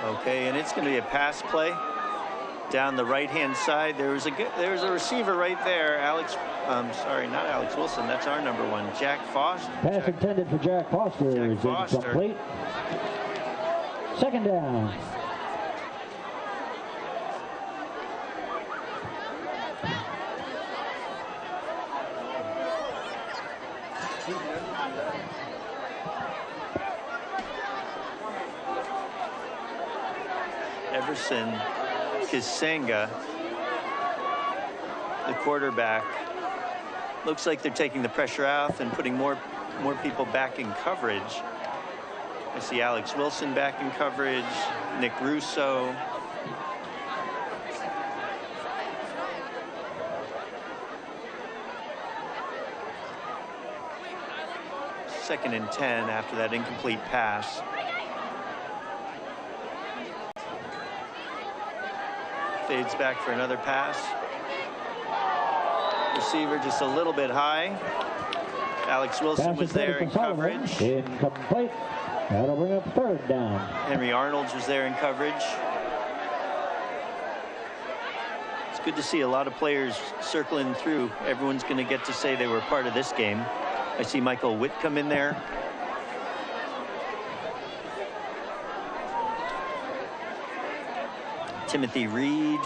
A: Okay, and it's going to be a pass play down the right-hand side. There's a receiver right there. Sorry, not Alex Wilson. That's our number one, Jack Foster.
B: Pass intended for Jack Foster.
A: Jack Foster.
B: Complete. Second down.
A: Everson Kisanga, the quarterback. Looks like they're taking the pressure off and putting more people back in coverage. I see Alex Wilson back in coverage, Nick Russo. Second and 10 after that incomplete pass. Fades back for another pass. Receiver just a little bit high. Alex Wilson was there in coverage.
B: Incomplete. That'll bring up third down.
A: Henry Arnolds was there in coverage. It's good to see a lot of players circling through. Everyone's going to get to say they were part of this game. I see Michael Whitcomb in there. Timothy Reed.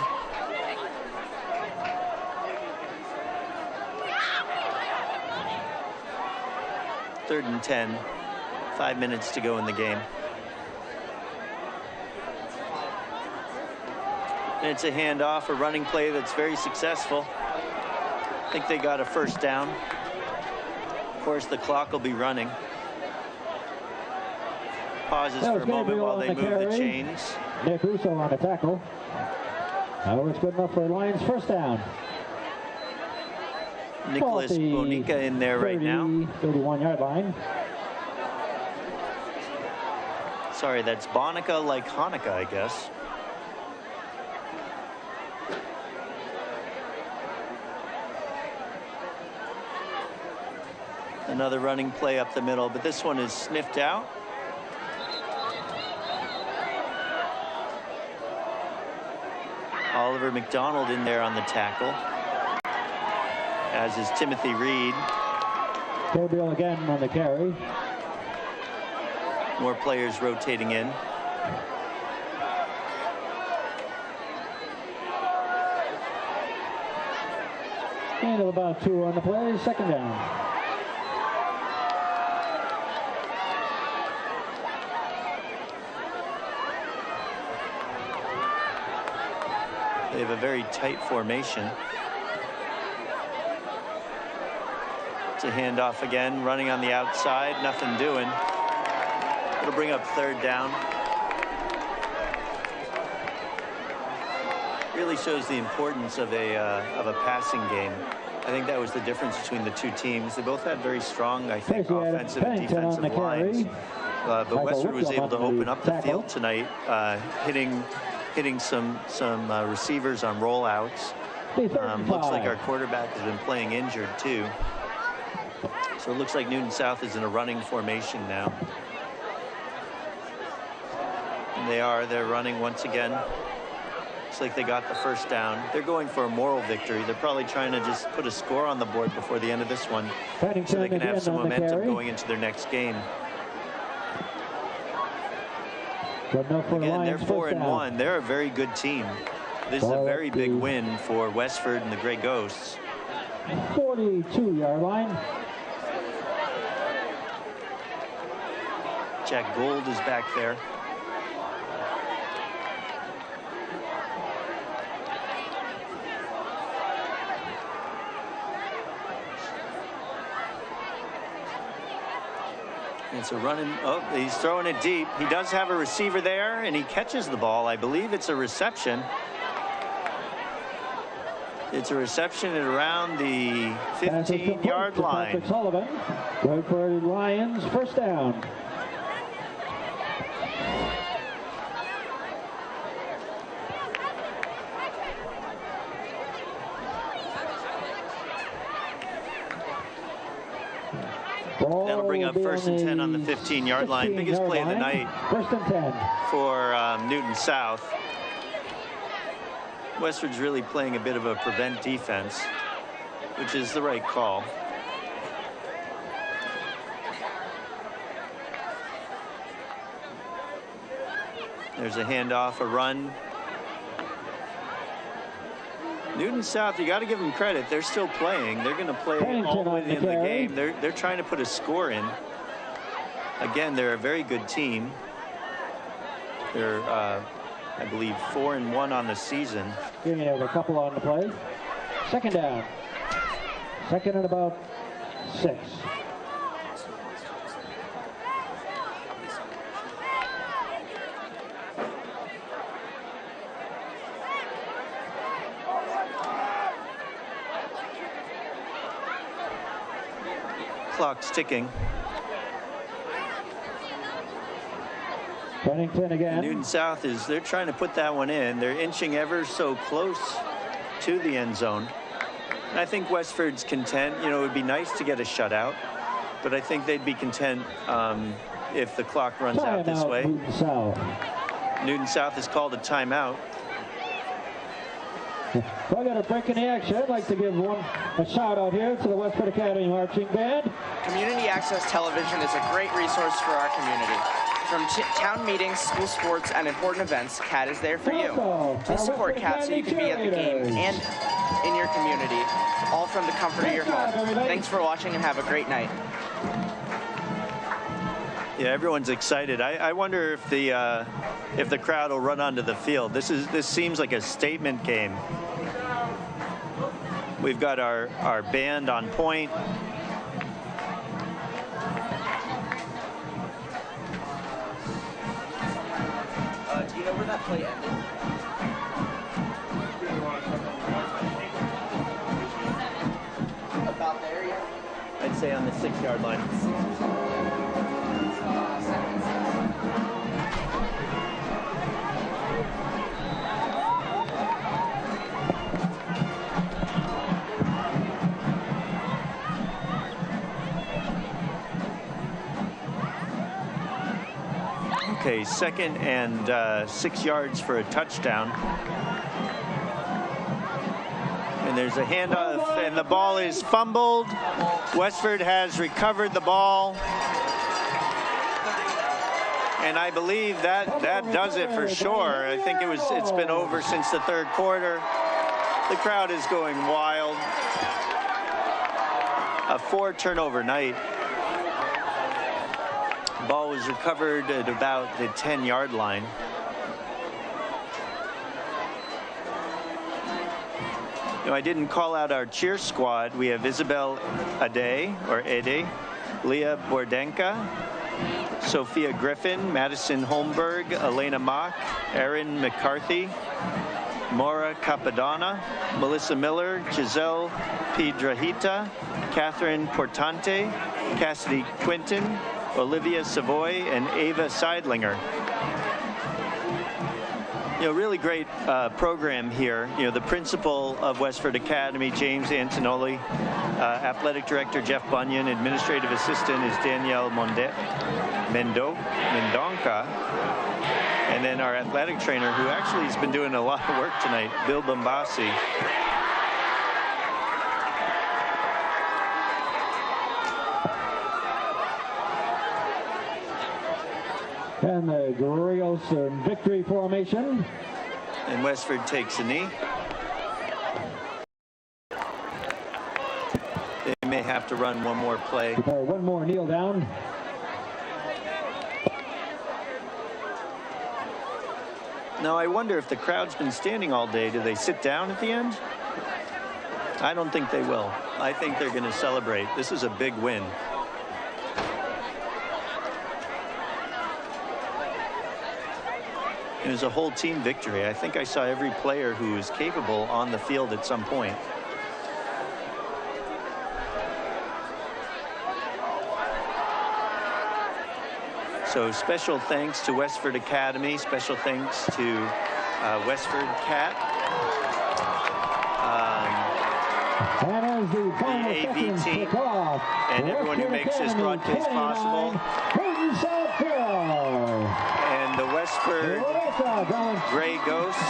A: Third and 10. 5 minutes to go in the game. And it's a handoff, a running play that's very successful. I think they got a first down. Of course, the clock will be running. Pauses for a moment while they move the chains.
B: Nick Russo on the tackle. However, it's good enough for Lions first down.
A: Nicholas Bonica in there right now.
B: 31-yard line.
A: Sorry, that's Bonica like Hanukkah, I guess. Another running play up the middle, but this one is sniffed out. Oliver McDonald in there on the tackle, as is Timothy Reed.
B: Gabriel again on the carry.
A: More players rotating in.
B: And about 2 on the play, second down.
A: They have a very tight formation. It's a handoff again, running on the outside, nothing doing. It'll bring up third down. really shows the importance of a passing game. I think that was the difference between the two teams. They both had very strong, I think, offensive and defensive lines. But Westford was able to open up the field tonight, hitting some receivers on rollouts. Looks like our quarterback has been playing injured too. So it looks like Newton South is in a running formation now. And they're running once again. Looks like they got the first down. They're going for a moral victory. They're probably trying to just put a score on the board before the end of this one, so they can have some momentum going into their next game. Again, they're 4-1. They're a very good team. This is a very big win for Westford and the Grey Ghosts.
B: 42-yard line.
A: Jack Gold is back there. It's a running. Oh, he's throwing it deep. He does have a receiver there, and he catches the ball. I believe it's a reception. It's a reception at around the 15-yard line.
B: Sullivan, Westford Lions, first down.
A: That'll bring up 1st and 10 on the 15-yard line. Biggest play of the night
B: 1st and 10
A: for Newton South. Westford's really playing a bit of a prevent defense, which is the right call. There's a handoff, a run. Newton South, you got to give them credit. They're still playing. They're going to play all the way to the end of the game. They're trying to put a score in. Again, they're a very good team. They're, I believe, 4-1 on the season.
B: Here you have a couple on the play. Second down. Second and about 6.
A: Clock's ticking.
B: Bennington again.
A: Newton South they're trying to put that one in. They're inching ever so close to the end zone. And I think Westford's content. You know, it would be nice to get a shutout, but I think they'd be content if the clock runs out this way. Newton South has called a timeout.
B: Well, I got a break in the action. I'd like to give a shout out here to the Westford Academy Marching Band.
C: Community Access Television is a great resource for our community. From town meetings, school sports, and important events, CAT is there for you. Please support CAT so you can be at the game and in your community, all from the comfort of your home. Thanks for watching and have a great night.
A: Yeah, everyone's excited. I wonder if the crowd will run onto the field. This seems like a statement game. We've got our band on point.
C: Do you know where that play ended? About there, yeah?
A: I'd say on the 6-yard line. Okay, 2nd and 6 yards for a touchdown. And there's a handoff, and the ball is fumbled. Westford has recovered the ball. And I believe that does it for sure. I think it's been over since the 3rd quarter. The crowd is going wild. A 4-turnover night. Ball was recovered at about the 10-yard line. You know, I didn't call out our cheer squad. We have Isabel Ade, Leah Bordenka, Sophia Griffin, Madison Holmberg, Elena Mock, Erin McCarthy, Maura Capadonna, Melissa Miller, Giselle Piedrahita, Catherine Portante, Cassidy Quinton, Olivia Savoy, and Ava Seidlinger. Really great program here. The principal of Westford Academy, James Antonoli, athletic director Jeff Bunyan, administrative assistant is Danielle Mendonca, and then our athletic trainer, who actually has been doing a lot of work tonight, Bill Bombassi.
B: And the Grios victory formation.
A: And Westford takes a knee. They may have to run one more play.
B: One more kneel down.
A: Now I wonder if the crowd's been standing all day, do they sit down at the end? I don't think they will. I think they're going to celebrate. This is a big win. It was a whole team victory. I think I saw every player who was capable on the field at some point. So special thanks to Westford Academy, special thanks to Westford Cat, the AV team, and everyone who makes this broadcast possible. And the Westford Gray Ghosts,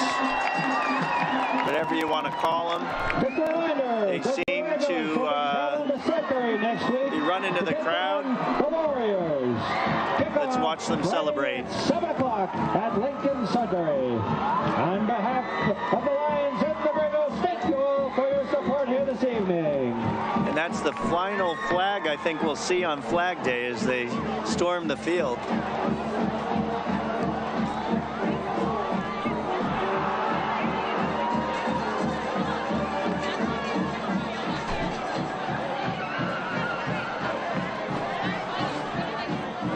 A: whatever you want to call them. They seem to be running to the crowd. Let's watch them celebrate.
B: 7 o'clock at Lincoln Sudbury. On behalf of the Lions and the Gray Ghosts, thank you all for your support here this evening.
A: And that's the final flag I think we'll see on Flag Day as they storm the field.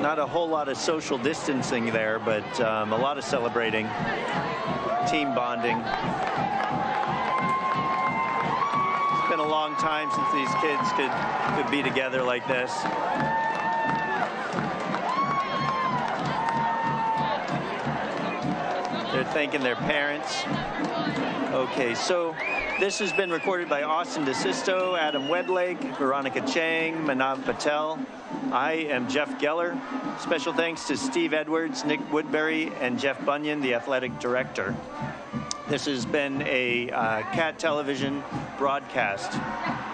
A: Not a whole lot of social distancing there, but a lot of celebrating, team bonding. It's been a long time since these kids could be together like this. They're thanking their parents. Okay, so this has been recorded by Austin DeSisto, Adam Wedlake, Veronica Chang, Manav Patel. I am Jeff Geller. Special thanks to Steve Edwards, Nick Woodbury, and Jeff Bunyan, the athletic director. This has been a Cat Television broadcast.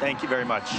A: Thank you very much.